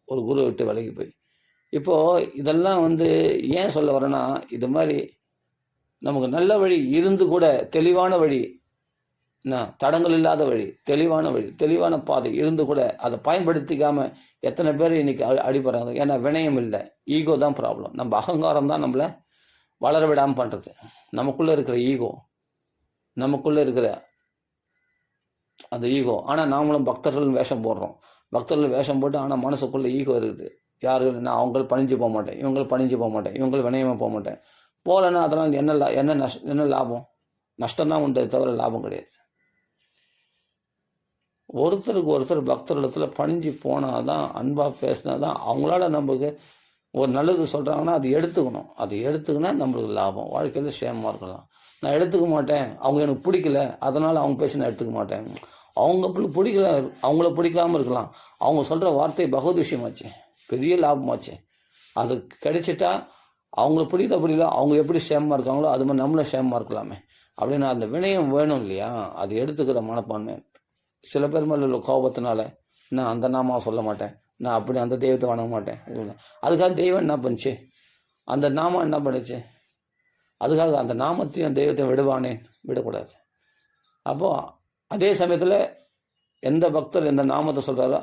ஒரு குரு விட்டு விலகி போய். இப்போது இதெல்லாம் ஏன் சொல்ல வரேன்னா, இது மாதிரி நமக்கு நல்ல வழி இருந்து கூட தெளிவான வழி, தடங்கள் இல்லாத வழி, தெளிவான பாதை இருந்து கூட அதை பயன்படுத்திக்காமல் எத்தனை பேர் இன்னைக்கு அடிபடுறாங்க. ஏன்னா வினயம் இல்லை, ஈகோ தான் ப்ராப்ளம். நம்ம அகங்காரம் தான் நம்மளை வளர விடாமல் பண்ணுறது. நமக்குள்ளே இருக்கிற ஈகோ, நமக்குள்ளே இருக்கிற அந்த ஈகோ. ஆனால் நாமளும் பக்தர்கள் வேஷம் போடுறோம். பக்தர்கள் வேஷம் போட்டு ஆனால் மனசுக்குள்ளே ஈகோ இருக்குது. யாரு நான் அவங்கள பணிஞ்சு போக மாட்டேன், இவங்க வினயமாக போக மாட்டேன். போகலன்னா அதெல்லாம் என்ன லாபம்? நஷ்டம்தான் உண்டு, தவிர லாபம் கிடையாது. ஒருத்தருக்கு ஒருத்தர் பக்தர்களிடத்தில் பணிஞ்சு போனாதான், அன்பாக பேசினாதான் அவங்களால நமக்கு ஒரு நல்லது சொல்கிறாங்கன்னா அது எடுத்துக்கினா நம்மளுக்கு லாபம், வாழ்க்கையில் சேமமாக இருக்கலாம். நான் எடுத்துக்க மாட்டேன், அவங்க எனக்கு பிடிக்கல, அதனால் அவங்க பேசி நான் எடுத்துக்க மாட்டேன். அவங்கள பிடிக்கலாமல் இருக்கலாம். அவங்க சொல்கிற வார்த்தை பகவத் விஷயமாச்சு, பெரிய லாபமாச்சு. அது கிடைச்சிட்டா அவங்கள பிடிக்கல, அவங்க எப்படி சேமமாக இருக்காங்களோ அது மாதிரி நம்மளும் சேமமாக இருக்கலாமே அப்படின்னு அந்த வினயம் வேணும் இல்லையா? அது எடுத்துக்கிற மனப்பான்மை. சில பேர் மேலே உள்ள கோபத்தினால நான் அந்த நாமாவை சொல்ல மாட்டேன், நான் அப்படி அந்த தெய்வத்தை வணங்க மாட்டேன். அதுக்காக தெய்வம் என்ன பண்ணுச்சு? அந்த நாமம் என்ன பண்ணுச்சு? அதுக்காக அந்த நாமத்தையும் தெய்வத்தையும் விடக்கூடாது. அப்போது அதே சமயத்தில் எந்த பக்தர் எந்த நாமத்தை சொல்கிறாரோ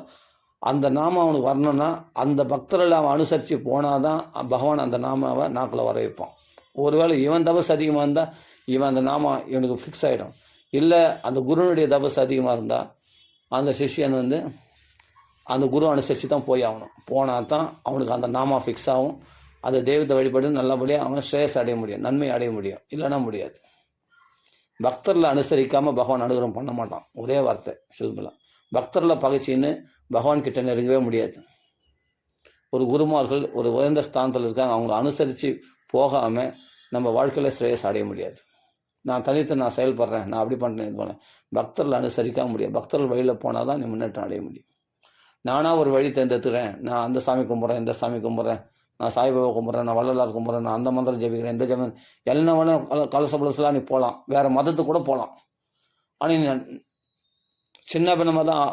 அந்த நாமம் அவனுக்கு வரணும்னா அந்த பக்தரில் அவன் அனுசரித்து போனாதான் பகவான் அந்த நாமாவை நாக்கில் வர வைப்பான். ஒருவேளை இவன் தவசு அதிகமாக இருந்தால் இவன் அந்த நாமம் இவனுக்கு ஃபிக்ஸ் ஆகிடும். இல்லை அந்த குருனுடைய தபஸ் அதிகமாக இருந்தால் அந்த சிஷ்யன் வந்து அந்த குரு அனுசரித்து தான் போய் ஆகணும். போனால் தான் அவனுக்கு அந்த நாமா ஃபிக்ஸ் ஆகும். அந்த தெய்வத்தை வழிபட்டு நல்லபடியாக அவன் ஸ்ரேயஸ் அடைய முடியும், நன்மை அடைய முடியும். இல்லைன்னா முடியாது. பக்தரில் அனுசரிக்காமல் பகவான் அனுகிரகம் பண்ண மாட்டான். ஒரே வார்த்தை சிம்பிளாக. பக்தரில் பகைச்சின்னு பகவான் கிட்ட நெருங்கவே முடியாது. ஒரு குருமார்கள் ஒரு உயர்ந்த ஸ்தானத்தில் இருக்காங்க, அவங்கள அனுசரித்து போகாமல் நம்ம வாழ்க்கையில் ஸ்ரேயஸ் அடைய முடியாது. நான் தனித்து நான் செயல்படுறேன், நான் அப்படி பண்ணுறேன், இது பண்ணேன், பக்தரில் அனுசரிக்காம முடியாது. பக்தர்கள் வழியில் போனால் தான் நீ முன்னேற்றம் அடைய முடியும். நானாக ஒரு வழி தேர்ந்தெடுத்துக்கிறேன், நான் அந்த சாமி கும்பிட்றேன், இந்த சாமி கும்பிட்றேன், நான் சாய்பாபா கும்பிட்றேன், நான் வள்ளலார் கும்பிட்றேன், நான் அந்த மந்திரம் ஜெபிக்கிறேன், இந்த ஜெபம் என்ன வேணும் கலசபலசலாம் நீ போகலாம், வேறு மதத்துக்கு கூட போகலாம். ஆனால் நீ சின்ன பின்னமாக தான்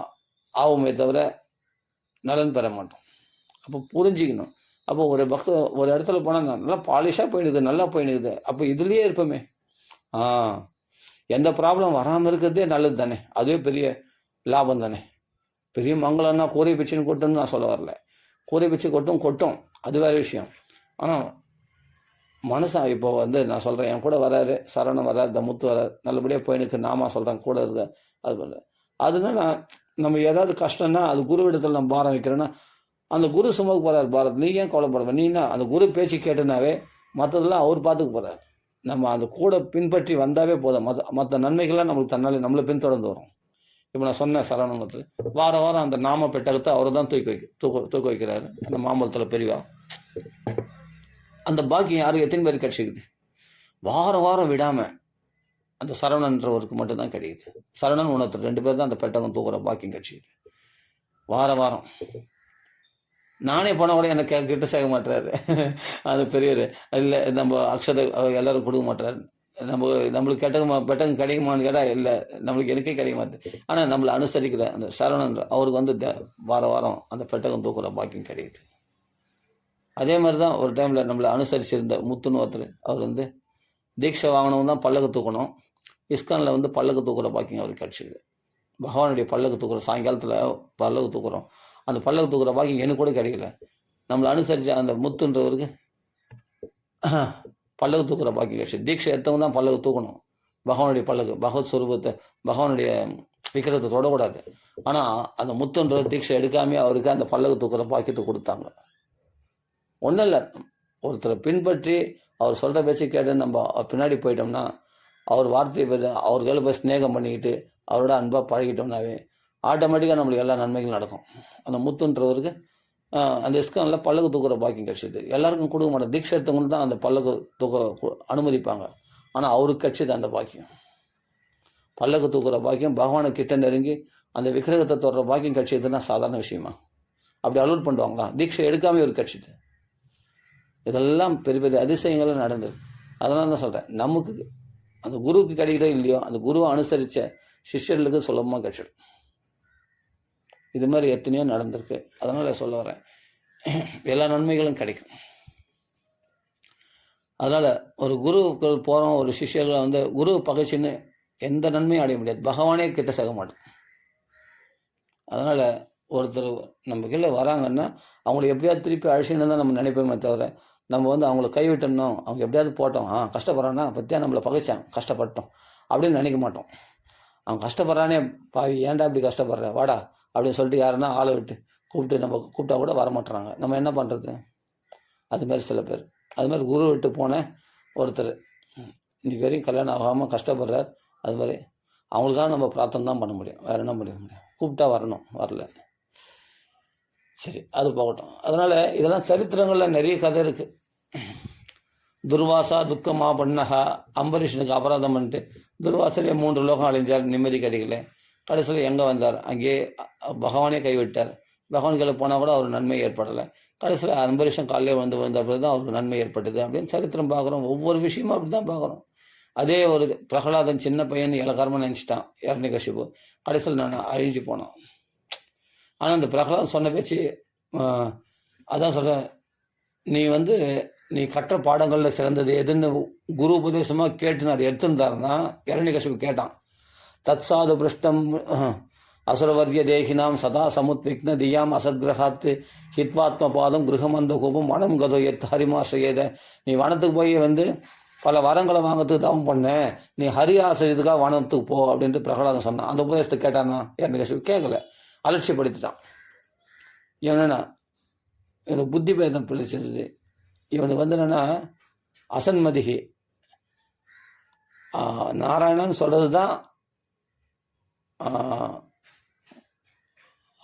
ஆகுமே தவிர நலன் பெற மாட்டோம். அப்போ புரிஞ்சிக்கணும். அப்போ ஒரு பக்தர் ஒரு இடத்துல போனால் நல்லா பாலிஷாக போயிடுது, நல்லா போயிடுது, அப்போ இதுலேயே இருப்போமே. எந்த ப்ராப்ளம் வராமல் இருக்கிறதே நல்லது தானே, அதுவே பெரிய லாபம் தானே. பெரிய மங்களம்னா கூரை பிச்சுன்னு கொட்டுன்னு நான் சொல்ல வரல. கூரை பிச்சு கொட்டும், அது வேறு விஷயம். ஆனால் மனசா இப்போ வந்து நான் சொல்கிறேன், என் கூட வராரு, சரணம் வராரு, இந்த முத்து வராரு, நல்லபடியாக போயினுக்கு நாமா சொல்கிறேன், கூட இருக்க அது பண்ண. அதனால நம்ம ஏதாவது கஷ்டம்னா அது குரு இடத்துல நம்ம பாரம் வைக்கிறோன்னா அந்த குரு சுமக்கு போகிறார் பாரத். நீ ஏன் கவலைப்படுவேன்? நீனா அந்த குரு பேச்சு கேட்டுனாவே மற்றதெல்லாம் அவர் பார்த்துக்க போகிறார். நம்ம அந்த கூட பின்பற்றி வந்தாவே போதும். மற்ற நன்மைகள்லாம் நம்மளுக்கு தன்னாலே நம்மளை பின்தொடர்ந்து வரும். இப்போ நான் சொன்னேன் சரவணத்தில் வாரம் அந்த நாம பெட்டகத்தை அவர் தான் தூக்க வைக்கிறாரு. அந்த மாம்பழத்தில் பெரியவா அந்த பாக்கியம் யாருக்கு எத்தனை பேர் கிடைச்சிக்குது? வாரம் விடாமல் அந்த சரவணன்றவருக்கு மட்டும்தான் கிடைக்குது. சரவணன் உணர்த்து 2 பேர் தான் அந்த பெட்டகம் தூக்குற பாக்கியம் கிடைச்சிக்குது. வாரம் நானே போன கூட எனக்கு கிட்ட சேர்க்க மாட்டுறாரு. அது பெரியவர் இல்லை, நம்ம அக்ஷதை எல்லாரும் கொடுக்க மாட்டாரு. நம்மளுக்கு பெட்டகம் கிடைக்குமான்னு கேட்டால் இல்லை, நம்மளுக்கு எனக்கே கிடைக்க மாட்டேது. ஆனால் நம்மளை அனுசரிக்கிற அந்த சரவணன் அவருக்கு வந்து வாரம் அந்த பெட்டகம் தூக்குற பாக்கியம் கிடைக்குது. அதே மாதிரி தான் ஒரு டைமில் நம்மளை அனுசரிச்சிருந்த முத்துன்னு ஒருத்தர், அவர் வந்து தீட்சை வாங்கினவங்க தான் பல்லக்கு தூக்கணும். இஸ்கானில் வந்து பல்லக்கு தூக்குற பாக்கியம் அவருக்கு கிடச்சிது. பகவானுடைய பல்லக்கு தூக்குற சாயங்காலத்தில் பல்லக்கு தூக்குறோம். அந்த பல்லக்கு தூக்குற பாக்கியம் எனக்கு கூட கிடைக்கல. நம்மளை அனுசரித்த அந்த முத்துன்றவருக்கு பல்லக்கு தூக்குற பாக்கியம் கிடைச்சி. தீட்சை எடுத்தவங்க தான் பல்லக்கு தூக்கணும். பகவானுடைய பல்லக்கு, பகவத் ஸ்வரூபத்தை, பகவானுடைய விக்கிரத்தை தொடக்கூடாது. ஆனால் அந்த முத்துன்றவர் தீட்சை எடுக்காமே அவருக்கு அந்த பல்லக்கு தூக்குற பாக்கியத்தை கொடுத்தாங்க. ஒன்றும் இல்லை, ஒருத்தரை பின்பற்றி அவர் சொல்கிற பேச்சு கேட்டு நம்ம பின்னாடி போயிட்டோம்னா, அவர் வார்த்தையை பேர் அவர்களை போய் ஸ்நேகம் பண்ணிக்கிட்டு அவரோட அன்பாக பழகிட்டோம்னாவே ஆட்டோமேட்டிக்காக நம்மளுக்கு எல்லா நன்மைகளும் நடக்கும். அந்த முத்துன்றவருக்கு அந்த இஸ்கானில் பல்லக்கு தூக்குற பாக்கியம் கிடைச்சிது. எல்லாருக்கும் கொடுக்க மாட்டோம். தீட்சை எடுத்தவங்களுக்கு தான் அந்த பல்லக்கு தூக்க அனுமதிப்பாங்க. ஆனால் அவருக்கு கிடைச்சிது அந்த பாக்கியம். பல்லக்கு தூக்குற பாக்கியம், பகவானை கிட்ட நெருங்கி அந்த விக்கிரகத்தை தொடுற பாக்கியம் கிடைச்சதுன்னா சாதாரண விஷயமா? அப்படி அலோட் பண்ணுவாங்களா? தீட்சை எடுக்காமல் இவருக்கு கிடைச்சிது. இதெல்லாம் பெரிய பெரிய அதிசயங்கள்லாம் நடந்தது. அதனால தான் சொல்கிறேன், நமக்கு அந்த குருவுக்கு கிடைக்கிறதோ இல்லையோ அந்த குருவை அனுசரித்த சிஷ்யர்களுக்கு சுலபமாக கிடைச்சிடும். இது மாதிரி எத்தனையோ நடந்திருக்கு. அதனால் சொல்ல வரேன், எல்லா நன்மைகளும் கிடைக்கும். அதனால் ஒரு குருவுக்கு போகிறோம், ஒரு சிஷ்யர்களை வந்து குரு பகைச்சின்னு எந்த நன்மையும் அடைய முடியாது. பகவானே கிட்ட சேக மாட்டோம். அதனால் ஒருத்தர் நம்ம கீழே வராங்கன்னா அவங்களை எப்படியாவது திருப்பி அழிச்சுன்னு தான் நம்ம நினைப்போமே தவிர, நம்ம வந்து அவங்கள கைவிட்டோம்னோ அவங்க எப்படியாவது போட்டோம், கஷ்டப்படுறான்னா பற்றியா நம்மளை பகைச்சான் கஷ்டப்பட்டோம் அப்படின்னு நினைக்க மாட்டோம். அவன் கஷ்டப்படுறானே பாவி, ஏன்டா இப்படி கஷ்டப்படுற, வாடா அப்படின்னு சொல்லிட்டு யாருன்னா ஆளை விட்டு நம்ம கூப்பிட்டா கூட வரமாட்டுறாங்க. நம்ம என்ன பண்ணுறது? அதுமாதிரி சில பேர் அதுமாதிரி குரு விட்டு போன ஒருத்தர் இன்றைக்கி வரைக்கும் கல்யாணம் ஆகாமல் கஷ்டப்படுறார். அது மாதிரி அவங்களுக்காக நம்ம பிரார்த்தனை தான் பண்ண முடியும், வேறு என்ன முடியும்? கூப்பிட்டா வரணும், வரல சரி, அது போகட்டும். அதனால் இதெல்லாம் சரித்திரங்களில் நிறைய கதை இருக்குது. துர்வாசா துக்கமா பண்ணஹா, அம்பரீஷனுக்கு அபராதம் பண்ணிட்டு துர்வாசலே 3 லோகம் அழிஞ்சார், நிம்மதி கிடைக்கல. கடைசியில் எங்கே வந்தார்? அங்கேயே பகவானே கைவிட்டார். பகவான்களை போனால் கூட அவருக்கு நன்மை ஏற்படலை. கடைசியில் அம்பரீஷன் காலையில் வந்த பிறகு தான் அவருக்கு நன்மை ஏற்பட்டது அப்படின்னு சரித்திரம் பார்க்குறோம். ஒவ்வொரு விஷயமும் அப்படி தான் பார்க்குறோம். அதே ஒரு பிரகலாதன் சின்ன பையன் இலக்காரமாக நினச்சிட்டான் ஹிரண்யகசிபு, கடைசியில் நான் அழிஞ்சு போனோம். ஆனால் அந்த பிரகலாதன் சொன்ன பேச்சு அதான் சொல்கிறேன், நீ கற்ற பாடங்களில் சிறந்தது எதுன்னு குரு உபதேசமாக கேட்டுன்னு அதை எடுத்துருந்தாருன்னா ஹிரண்யகசிபு கேட்டான். தத் சாது பிருஷ்டம் அசுரவர்ய தேகினாம் சதா சமுத்விக்ன தியாம் அசத்கிரகாத்து ஹித்வாத்ம பாதம் கிரகமந்த கோபம் வனம் கதோ எத் ஹரிமாசையத. நீ வனத்துக்கு போய் பல வரங்களை வாங்கிறதுக்கு தவம் பண்ணேன், நீ ஹரி ஆசிரியத்துக்காக வனத்துக்கு போ அப்படின்ட்டு பிரகலாதன் சொன்னான். அந்த உபதேசத்தை கேட்டானா? ஹிரண்யகசிபு கேட்கல, அலட்சியப்படுத்திட்டான். என்னன்னா இவனுக்கு புத்தி பேதம் பிடிச்சிருது. இவனுக்கு என்னன்னா அசன்மதிகி, நாராயணன் சொல்றது தான்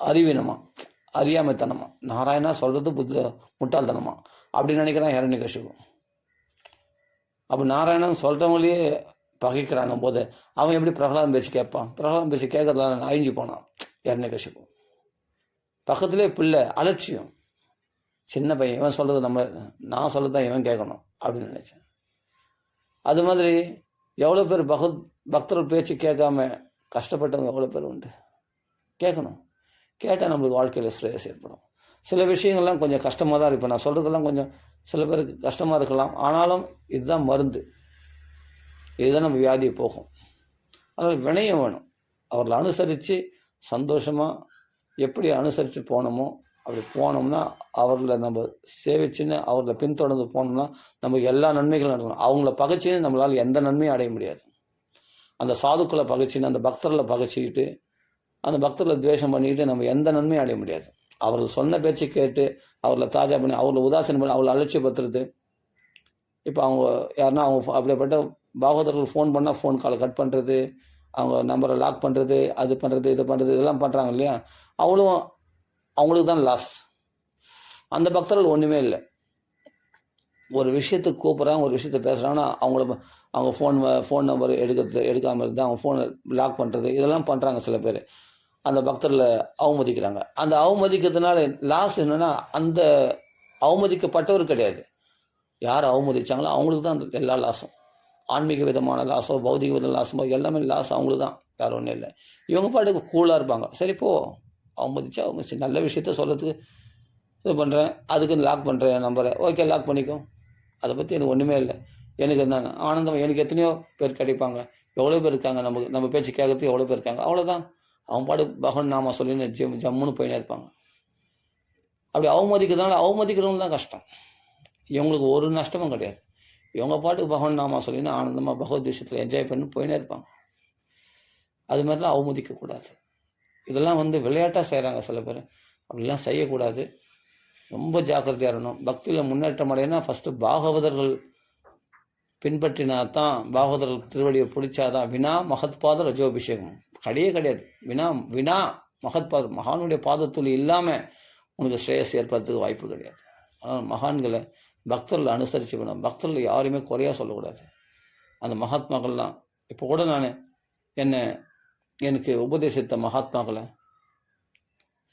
அறிவினமா, அறியாமைத்தனமா, நாராயணா சொல்றது முட்டாள்தனமா அப்படின்னு நினைக்கிறான் ஹிரண்யகசிபு. அப்போ நாராயணன் சொல்றவங்களையே பகைக்கிறான போது அவன் எப்படி பிரகலாதம் பேச்சு கேட்பான்? பிரகலாதம் பேச்சு கேட்கறதுல அழிஞ்சு போனான் ஹிரண்யகசிபு. பக்கத்திலே பிள்ளை, அலட்சியம், சின்ன பையன், இவன் சொல்றது நான் சொல்லதான் இவன் கேட்கணும் அப்படின்னு நினைச்சேன். அது மாதிரி எவ்வளோ பேர் பக்தர்கள் பேச்சு கேட்காம கஷ்டப்பட்டவங்க எவ்வளோ பேர் உண்டு. கேட்கணும், கேட்டால் நம்மளுக்கு வாழ்க்கையில் ஸ்ட்ரெஸ் ஏற்படும். சில விஷயங்கள்லாம் கொஞ்சம் கஷ்டமாக தான் இருக்கும். நான் சொல்கிறதெல்லாம் கொஞ்சம் சில பேருக்கு கஷ்டமாக இருக்கலாம், ஆனாலும் இதுதான் மருந்து, இதுதான் நம்ம வியாதியை போகும். அதனால் வினயம் வேணும். அவர்களை அனுசரித்து சந்தோஷமாக எப்படி அனுசரித்து போனோமோ அப்படி போனோம்னா, அவர்களை நம்ம சேவிச்சுன்னு அவர்களை பின்தொடர்ந்து போனோம்னா நமக்கு எல்லா நன்மைகளும் நடக்கணும். அவங்கள பகைச்சின்னு நம்மளால் எந்த நன்மையும் அடைய முடியாது. அந்த சாதுக்களை பகைச்சின்னு, அந்த பக்தர்களை பகைச்சிக்கிட்டு, அந்த பக்தர்களை துவேஷம் பண்ணிக்கிட்டு நம்ம எந்த நன்மையும் அடைய முடியாது. அவர்கள் சொன்ன பேச்சு கேட்டு அவர்களை தாஜா பண்ணி அவர்களை உதாசீனம் பண்ணி அவர்களை அலட்சியப்படுத்துறது. இப்போ அவங்க யாருன்னா அவங்க அப்படிப்பட்ட பாகவதர்கள் ஃபோன் பண்ணால் ஃபோன் காலை கட் பண்ணுறது, அவங்க நம்பரை லாக் பண்ணுறது, அது பண்ணுறது, இது பண்ணுறது, இதெல்லாம் பண்ணுறாங்க இல்லையா? அவங்களுக்கு தான் லாஸ். அந்த பக்தர்கள் ஒன்றுமே இல்லை. ஒரு விஷயத்துக்கு கூப்பிட்றாங்க, ஒரு விஷயத்தை பேசுகிறாங்கன்னா அவங்க ஃபோன் நம்பர் எடுக்காமல் இருந்தால் அவங்க ஃபோனை லாக் பண்ணுறது, இதெல்லாம் பண்ணுறாங்க சில பேர். அந்த பக்தர்களை அவமதிக்கிறாங்க. அந்த அவமதிக்கிறதுனால லாஸ் என்னென்னா, அந்த அவமதிக்கப்பட்டவர் கிடையாது, யார் அவமதிச்சாங்களோ அவங்களுக்கு தான் அந்த எல்லா லாஸும். ஆன்மீக விதமான லாஸோ பௌதிக விதமான லாஸோ எல்லாமே லாஸ் அவங்களுக்கு தான், வேறு ஒன்றும் இல்லை. இவங்க பாட்டுக்கு கூலாக இருப்பாங்க. சரி போ, அவமதிச்சு நல்ல விஷயத்த சொல்கிறதுக்கு இது பண்ணுறேன், அதுக்கு லாக் பண்ணுறேன் நம்பரை, ஓகே லாக் பண்ணிக்கோ, அதை பற்றி எனக்கு ஒன்றுமே இல்லை. எனக்கு என்ன ஆனந்தம், எனக்கு எத்தனையோ பேர் கிடைப்பாங்க, எவ்வளோ பேர் இருக்காங்க, நம்ம பேச்சு கேட்கறதுக்கு எவ்வளோ பேர் இருக்காங்க, அவ்வளோதான். அவன் பாடு பகவான் நாம சொல்லின்னு ஜம்முன்னு போயினே இருப்பாங்க. அப்படி அவமதிக்கிறவங்க தான் கஷ்டம். இவங்களுக்கு ஒரு நஷ்டமும் கிடையாது. இவங்க பாட்டுக்கு பகவான் நாம சொல்லின்னு ஆனந்தமாக பகவத் விஷயத்தில் என்ஜாய் பண்ணி போயினே இருப்பாங்க. அது மாதிரிலாம் அவமதிக்கக்கூடாது. இதெல்லாம் விளையாட்டாக செய்கிறாங்க சில பேர். அப்படிலாம் செய்யக்கூடாது. ரொம்ப ஜாக்கிரதையாக இருக்கணும். பக்தியில் முன்னேற்றம் அடையினா ஃபஸ்ட்டு பாகவதர்கள் பின்பற்றினா தான், பாகவதர்கள் திருவடியை பிடிச்சாதான். வினா மகத்பாத ரஜோபிஷேகம் கிடையாது. வினா மகத்பாதம், மகானுடைய பாதத்துளி இல்லாமல் உனக்கு ஸ்ரேயஸ் ஏற்படுறதுக்கு வாய்ப்பு கிடையாது. ஆனால் மகான்களை பக்தர்களை அனுசரித்து வேணும். பக்தர்கள் யாருமே குறையாக சொல்லக்கூடாது. அந்த மகாத்மாக்கள்லாம் இப்போ கூட நான் எனக்கு உபதேசித்த மகாத்மாக்களை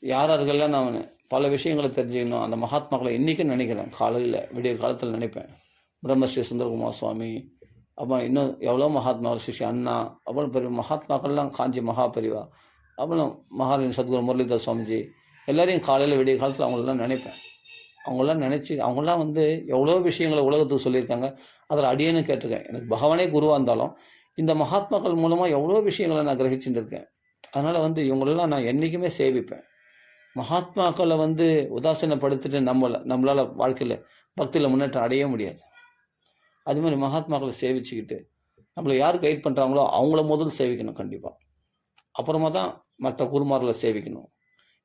யாரெல்லாம் நான் பல விஷயங்களை தெரிஞ்சுக்கணும், அந்த மகாத்மாக்களை இன்றைக்கும் நினைக்கிறேன். காலையில் விடிய காலத்தில் நினைப்பேன். பிரம்மஸ்ரீ சுந்தரகுமார் சுவாமி, அப்புறம் இன்னும் எவ்வளோ மகாத்மாக்கள், ஸ்ரீ அண்ணா, அப்புறம் பெரிய மகாத்மாக்கள்லாம், காஞ்சி மகாபெரிவா, அப்புறம் மகாராணி சத்குரு முரளிதர் சுவாமிஜி, எல்லாரையும் காலையில் விடிய காலத்தில் அவங்களெல்லாம் நினைப்பேன். அவங்களாம் நினச்சி அவங்களாம் எவ்வளோ விஷயங்களை உலகத்துக்கு சொல்லியிருக்காங்க. அதில் அடியேன்னு கேட்டிருக்கேன். எனக்கு பகவானே குருவாக இருந்தாலும் இந்த மகாத்மாக்கள் மூலமாக எவ்வளோ விஷயங்களை நான் கிரகிச்சுட்டு இருக்கேன். அதனால் இவங்களெல்லாம் நான் என்றைக்குமே சேவிப்பேன். மகாத்மாக்களை உதாசீனப்படுத்திட்டு நம்மளால் வாழ்க்கையில் பக்தியில் முன்னேற்றம் அடைய முடியாது. அது மாதிரி மகாத்மாக்களை சேவிச்சுக்கிட்டு நம்மளை யார் கைட் பண்ணுறாங்களோ அவங்கள முதல் சேவிக்கணும் கண்டிப்பாக. அப்புறமா தான் மற்ற குருமார்களை சேவிக்கணும்.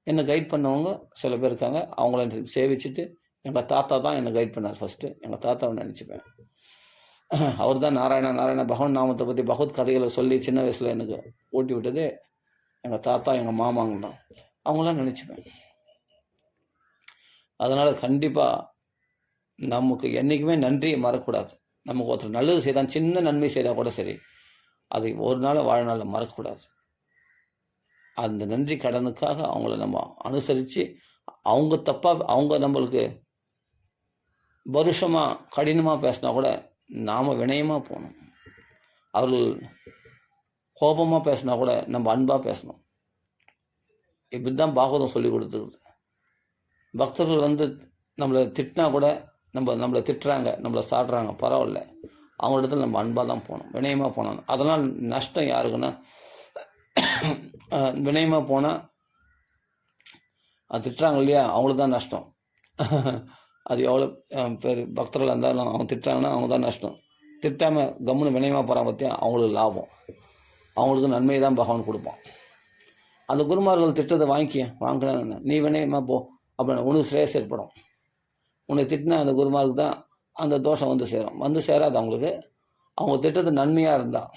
என்னை கைட் பண்ணவங்க சில பேர் இருக்காங்க, அவங்கள சேவிச்சுட்டு, எங்கள் தாத்தா தான் என்னை கைட் பண்ணார் ஃபஸ்ட்டு. எங்கள் தாத்தாவை நினச்சிப்பேன். அவர் தான் நாராயண பகவான் நாமத்தை பற்றி பகவத் கதைகளை சொல்லி சின்ன வயசில் எனக்கு ஊட்டி விட்டது எங்கள் தாத்தா, எங்கள் மாமாங்க தான். அவங்களாம் நினச்சிப்பேன். அதனால் கண்டிப்பாக நமக்கு என்றைக்குமே நன்றியை மறக்கக்கூடாது. நமக்கு ஒருத்தர் நல்லது செய்தால், சின்ன நன்மை செய்தால் கூட சரி, அதை ஒரு நாள் வாழ்நாளில் மறக்கக்கூடாது. அந்த நன்றி கடனுக்காக அவங்கள நம்ம அனுசரித்து, அவங்க நம்மளுக்கு வருஷமாக கடினமாக பேசினா கூட நாம் வினயமாக போகணும். அவர்கள் கோபமாக பேசினா கூட நம்ம அன்பாக பேசணும். இப்படி தான் பாகவதம் சொல்லி கொடுத்துருக்குது. பக்தர்கள் நம்மளை திட்டினா கூட, நம்மளை திட்டுறாங்க, நம்மளை சாடுறாங்க, பரவாயில்ல, அவங்களிடத்துல நம்ம அன்பாக தான் போகணும், வினயமாக போனோம். அதனால் நஷ்டம் யாருக்குன்னா, வினயமாக போனால் அது திட்டுறாங்க இல்லையா, அவங்களுக்கு தான் நஷ்டம். அது எவ்வளோ பேர் பக்தர்கள் இருந்தாலும் அவங்க திட்டுறாங்கன்னா அவங்க தான் நஷ்டம். திட்டாமல் கம்முன்னு வினயமாக போகிறான் பற்றியா, அவங்களுக்கு லாபம், அவங்களுக்கு நன்மை தான் பகவான் கொடுப்பான். அந்த குருமார்கள் திட்டத்தை வாங்கினா நீ வினயமாக போ அப்படின்னு உனக்கு ஸ்ரேயஸ் ஏற்படும். உன்னை திட்டினா அந்த குருமாருக்கு தான் அந்த தோஷம் வந்து சேரும். வந்து சேராது அவங்களுக்கு. அவங்க திட்டத்து நன்மையாக இருந்தால்,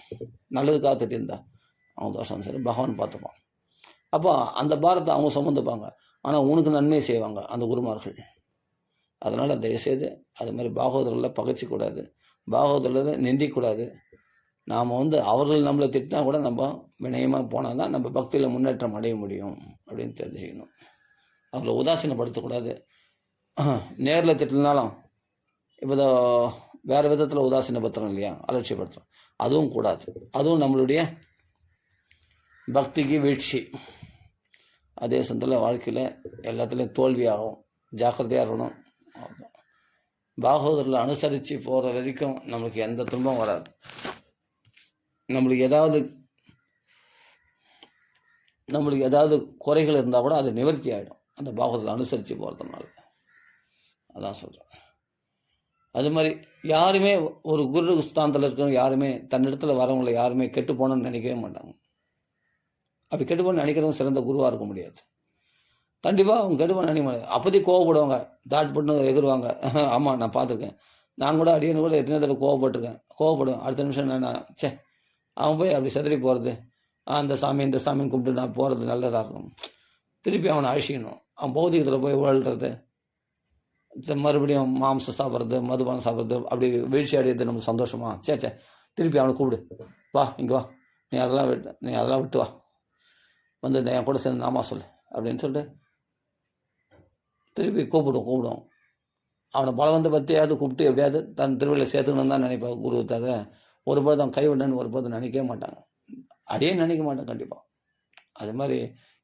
நல்லதுக்காக திட்டிருந்தா அவங்க தோஷம் வந்து சேரும், பகவான் பார்த்துப்பான். அப்போ அந்த பாரத்தை அவங்க சுமந்துப்பாங்க. ஆனால் உனக்கு நன்மை செய்வாங்க அந்த குருமார்கள். அதனால் தயவுசெய்து அது மாதிரி பாகவதர்களில் பகைச்சிக்கூடாது, பாகவதரில் நிந்திக்கூடாது. நாம் அவர்கள் நம்மளை திட்டினா கூட நம்ம வினயமாக போனால் தான் நம்ம பக்தியில் முன்னேற்றம் அடைய முடியும் அப்படின்னு தெரிஞ்சுக்கணும். அவங்கள உதாசீனப்படுத்தக்கூடாது. நேரில் திட்டினாலும் இப்போ வேறு விதத்தில் உதாசீனப்படுத்துகிறோம் இல்லையா, அலட்சியப்படுத்துகிறோம், அதுவும் கூடாது. அதுவும் நம்மளுடைய பக்திக்கு வீழ்ச்சி. அதே சமயத்தில் வாழ்க்கையில் எல்லாத்துலேயும் தோல்வியாகும். ஜாக்கிரதையாக இருக்கணும். பாகவதரில் அனுசரித்து போகிற வரைக்கும் நம்மளுக்கு எந்த துன்பம் வராது. நம்மளுக்கு ஏதாவது குறைகள் இருந்தால் கூட அது நிவர்த்தி ஆகிடும் அந்த பாகவதரில் அனுசரித்து போகிறதுனால. அதான் சொல்கிறேன். அது மாதிரி யாருமே ஒரு குரு ஸ்தானத்தில் இருக்கிறவங்க யாருமே தன்னிடத்தில் வரவங்களை யாருமே கெட்டு போகணும்னு நினைக்கவே மாட்டாங்க. அப்படி கெட்டு போகணும்னு நினைக்கிறவங்க சிறந்த குருவாக இருக்க முடியாது. கண்டிப்பாக அவங்க கெட்டு போகணும்னு நினைக்க மாட்டாங்க. அப்போதைக்கு கோவப்படுவாங்க, தாட் பண்ணு எகிருவாங்க. ஆமாம், நான் பார்த்துருக்கேன். நான் கூட அடியன்னு கூட எத்தனை தடவை கோவப்படுவேன். அடுத்த நிமிஷம் சே அவன் போய் அப்படி செதறி போகிறது, அந்த சாமி இந்த சாமின்னு கூப்பிட்டு நான் போகிறது நல்லதாக இருக்கும். திருப்பி அவனை அழிச்சிக்கணும். அவன் பௌதிகத்தில் போய் வாழ்கிறது, மறுபடியும் மாம்சம் சாப்பிட்றது, மதுபானம் சாப்பிட்றது, அப்படி வீழ்ச்சி அடையிறது நமக்கு சந்தோஷமா? சே திருப்பி அவனை கூப்பிடு, வா இங்கே வா, நீ அதெல்லாம் விட்டு வா, என் கூட சேர்ந்து நாமா சொல்லு அப்படின்னு சொல்லிட்டு திருப்பி கூப்பிடுவோம். அவனை பலவந்த பற்றியாவது கூப்பிட்டு எப்படியாவது தன் திருவிழா சேர்த்துக்கணுன்னு தான் நினைப்பாங்க. குரு தவிர ஒருபோது அவன் கைவிடன்னு ஒருபோது நினைக்கவே மாட்டாங்க. அடையே நினைக்க மாட்டான் கண்டிப்பாக. அது மாதிரி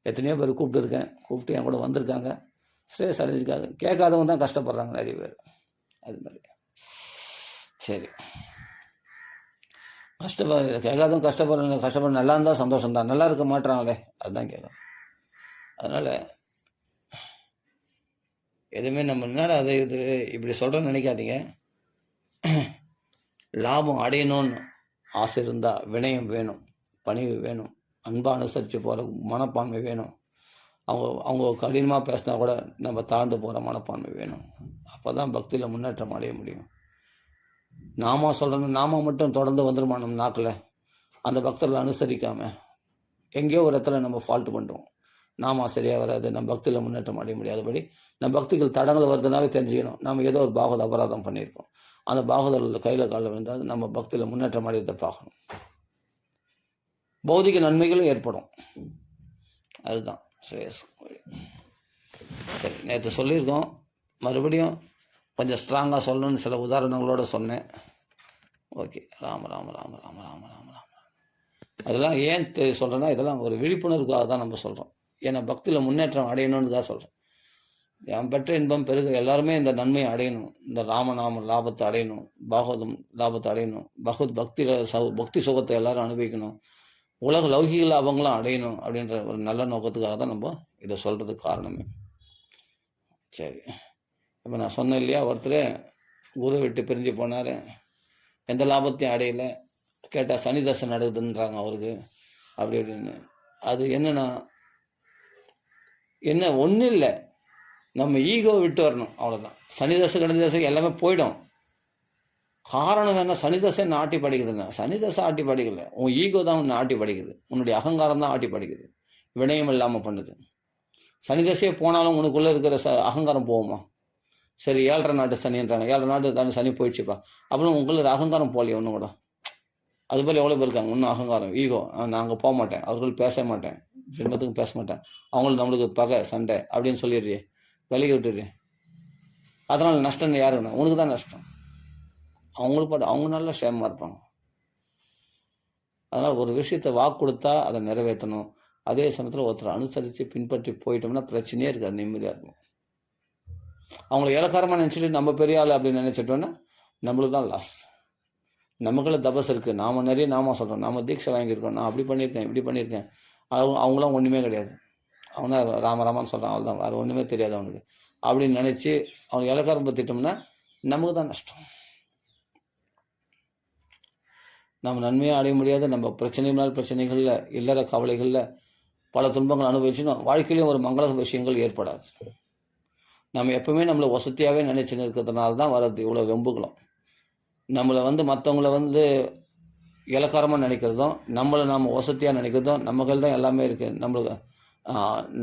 எத்தனையோ பேர் கூப்பிட்டு என் கூட வந்திருக்காங்க, ஸ்ட்ரெஸ் அடைஞ்சிருக்காங்க. கேட்காதவங்க தான் கஷ்டப்படுறாங்க நிறைய பேர். அது மாதிரி சரி, கேட்காதவங்க கஷ்டப்படுற நல்லா இருந்தால் சந்தோஷம்தான், நல்லா இருக்க மாட்டுறாங்களே அதுதான் கேட்கும். அதனால் எதுவுமே நம்ம என்னடா அது இது இப்படி சொல்கிறேன்னு நினைக்காதீங்க. லாபம் அடையணும்னு ஆசை இருந்தால் வினயம் வேணும், பணிவு வேணும், அன்பாக அனுசரித்து போகிற மனப்பான்மை வேணும். அவங்க கடினமாக பேசினா கூட நம்ம தாழ்ந்து போகிற மனப்பான்மை வேணும். அப்போ தான் பக்தியில் முன்னேற்றம் அடைய முடியும். நாம மட்டும் தொடர்ந்து வந்துருமா நம்ம நாக்கில், அந்த பக்தர்களை அனுசரிக்காமல் எங்கேயோ ஒரு இடத்துல நம்ம ஃபால்ட்டு பண்ணுவோம். நாம சரியாக வராது, நம்ம பக்தியில் முன்னேற்றம் அடைய முடியாதபடி நம்ம பக்திகள் தடங்கள் வருதுனாவே தெரிஞ்சுக்கணும் நம்ம ஏதோ ஒரு பாகவத அபராதம் பண்ணியிருக்கோம். அந்த பாகவதர்கள் கையில் காலில் விழுந்தால் நம்ம பக்தியில் முன்னேற்றம் அடையதை பார்க்கணும். பௌதிக நன்மைகளும் ஏற்படும். அதுதான் சரி. நேற்று சொல்லியிருக்கோம், மறுபடியும் கொஞ்சம் ஸ்ட்ராங்காக சொல்லணும்னு சில உதாரணங்களோடு சொன்னேன். ஓகே, ராம ராம ராம ராம ராம ராம ராம. அதெல்லாம் ஏன் சொல்கிறேன்னா, இதெல்லாம் ஒரு விழிப்புணர்வுக்காக தான் நம்ம சொல்கிறோம். ஏன்னா பக்தியில் முன்னேற்றம் அடையணும்னு தான் சொல்கிறோம். என் பெற்ற இன்பம் பெருக, எல்லாருமே இந்த நன்மையை அடையணும், இந்த ராமநாம லாபத்தை அடையணும், பாகவதம் லாபத்தை அடையணும், பக்தி சுகத்தை எல்லாரும் அனுபவிக்கணும், உலக லௌகிக லாபங்களும் அடையணும் அப்படின்ற ஒரு நல்ல நோக்கத்துக்காக தான் நம்ம இதை சொல்கிறதுக்கு காரணமே. சரி, இப்போ நான் சொன்னேன் இல்லையா, ஒருத்தர் குரு விட்டு பிரிஞ்சு போனார், எந்த லாபத்தையும் அடையலை. கேட்டால் சனி தசை நடக்குதுன்றாங்க அவருக்கு அப்படி அப்படின்னு. அது என்னன்னா, ஒன்றும் இல்லை, நம்ம ஈகோ விட்டு வரணும், அவ்வளோதான். சனி தசை கடந்த தசை எல்லாமே போயிடும். காரணம் என்ன, சனி தசை ஆட்டி படிக்குதுங்க. சனி தசை ஆட்டி படிக்கல, உன் ஈகோ தான் உன்னை ஆட்டி படிக்குது, உன்னுடைய அகங்காரம் தான் ஆட்டி படிக்குது, வினயம் இல்லாமல் பண்ணுது. சனி தசையே போனாலும் உனக்குள்ளே இருக்கிற அகங்காரம் போகுமா? சரி, 7.5 நாட்டு சனின்றாங்க, 7 நாட்டு தானே சனி போயிடுச்சுப்பா, அப்புறம் உங்களுடைய அகங்காரம் போகலையே ஒன்றும் கூட. அதுபோல் எவ்வளோ பேர் இருக்காங்க இன்னும் அகங்காரம், ஈகோ, நான் அங்கே போக மாட்டேன், அவர்கள் பேச மாட்டேன், ஜென்மத்துக்கும் பேச மாட்டேன், அவங்களுக்கு நம்மளுக்கு பகை சண்டை அப்படின்னு சொல்லிடுறியே, விலகி விட்டுடுறே. அதனால் நஷ்டம் யாருன்னா உனக்கு தான் நஷ்டம். அவங்களுக்கு பாட்டு அவங்க நல்லா க்ஷேமமாக இருப்பாங்க. அதனால் ஒரு விஷயத்தை வாக்கு கொடுத்தா அதை நிறைவேற்றணும். அதே சமயத்தில் ஒருத்தரை அனுசரித்து பின்பற்றி போயிட்டோம்னா பிரச்சனையே இருக்காது, நிம்மதியாக இருக்கும். அவங்கள இலக்காரமாக நினச்சிட்டு நம்ம பெரிய ஆள் அப்படின்னு நினச்சிட்டோன்னா நம்மளுக்கு தான் லாஸ். நமக்குள்ள தபஸ் இருக்குது, நாம் நிறைய நாம சொல்கிறோம், நாம் தீட்சை வாங்கியிருக்கோம், நான் அப்படி பண்ணியிருக்கேன் இப்படி பண்ணியிருக்கேன். அவங்களாம் ஒன்றுமே கிடையாது, அவனா ராமராமான்னு சொல்கிறான், அவள் தான், வேறு ஒன்றுமே தெரியாது அவனுக்கு அப்படின்னு நினச்சி அவங்க இலக்காரம் பற்றிட்டோம்னா நமக்கு தான் நஷ்டம். நம்ம நன்மையாக அடைய முடியாத நம்ம பிரச்சனை மேல் பிரச்சனைகளில் இல்லற கவலைகளில் பல துன்பங்கள் அனுபவிச்சுன்னு வாழ்க்கையிலையும் ஒரு மங்கள விஷயங்கள் ஏற்படாது. நம்ம எப்பவுமே நம்மளை வசதியாகவே நினைச்சுன்னு இருக்கிறதுனால தான் வர்றது இவ்வளோ வெம்புகளும். நம்மளை மற்றவங்கள இலக்காரமாக நினைக்கிறதும், நம்மளை நாம் வசதியாக நினைக்கிறதும், நம்ம கையில் தான் எல்லாமே இருக்குது. நம்மளுக்கு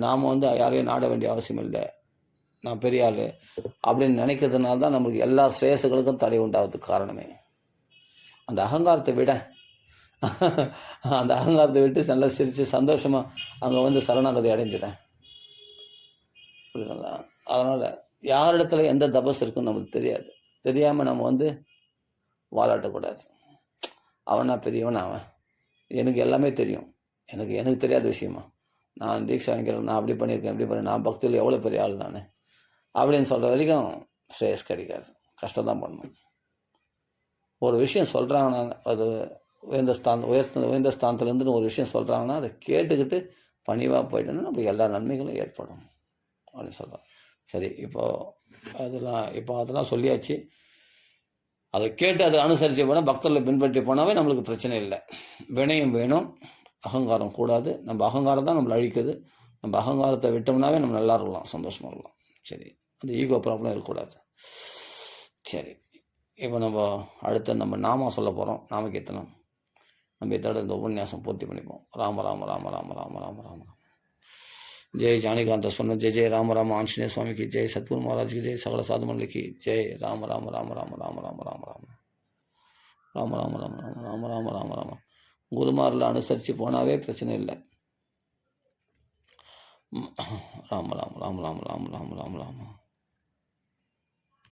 நாம் யாரையும் நாட வேண்டிய அவசியம் இல்லை, நான் பெரிய ஆள் அப்படின்னு நினைக்கிறதுனால தான் நம்மளுக்கு எல்லா ஸ்ரேயசுகளுக்கும் தடை உண்டாகிறதுக்கு காரணமே. அந்த அகங்காரத்தை விட அந்த அகங்காரத்தை விட்டு நல்லா சிரித்து சந்தோஷமாக அங்கே சரணாகதி அடைஞ்சிட்டேன். புரியுதுங்களா? அதனால் யாரிடத்துல எந்த தபஸ் இருக்குன்னு நம்மளுக்கு தெரியாது. தெரியாமல் நம்ம வாலாட்டக்கூடாது. அவனா பெரியவன், அவன் எனக்கு எல்லாமே தெரியும், எனக்கு தெரியாத விஷயமா நான் தீட்சை வாங்கிக்கிறேன், நான் அப்படி பண்ணியிருக்கேன், இப்படி பண்ணேன், நான் பக்தியில் எவ்வளோ பெரிய ஆள் நான் அப்படின்னு சொல்கிற வரைக்கும் ஸ்ட்ரெஸ் கிடைக்காது. கஷ்டம் தான் பண்ணணும். ஒரு விஷயம் சொல்கிறாங்கன்னா அது உயர்ந்த ஸ்தானத்துலேருந்து ஒரு விஷயம் சொல்கிறாங்கன்னா அதை கேட்டுக்கிட்டு பணிவாக போயிட்டோன்னா நம்மளுக்கு எல்லா நன்மைகளும் ஏற்படும் அப்படின்னு சொல்கிறோம். சரி, இப்போ அதெல்லாம் சொல்லியாச்சு. அதை கேட்டு அதை அனுசரித்து போனால், பக்தர்களை பின்பற்றி போனாவே நம்மளுக்கு பிரச்சனை இல்லை. வினயம் வேணும், அகங்காரம் கூடாது. நம்ம அகங்காரம் தான் நம்மளை அழிக்குது. நம்ம அகங்காரத்தை விட்டோம்னாவே நம்ம நல்லா இருக்கலாம், சந்தோஷமாக இருக்கலாம். சரி, அந்த ஈகோ ப்ராப்ளம் இருக்கக்கூடாது. சரி, இப்போ நம்ம நாம சொல்ல போகிறோம், நாமகீர்த்தனம். நம்ம இதோட இந்த உபன்யாசம் பூர்த்தி பண்ணிப்போம். ராம ராம ராம ராம ராம ராம ராம ராம. जय जानीकांत स्मरण, जय जय राम राम आंजनेय स्वामी की जय, सतगुरु महाराज की जय, सकल साधु मंडली की जय. राम राम राम राम राम राम राम राम राम राम राम राम राम राम राम. குருமாரில் அனுசரித்து போனாவே பிரச்சனை இல்லை. ராம ராம ராம ராம ராம ராம ராம ராம.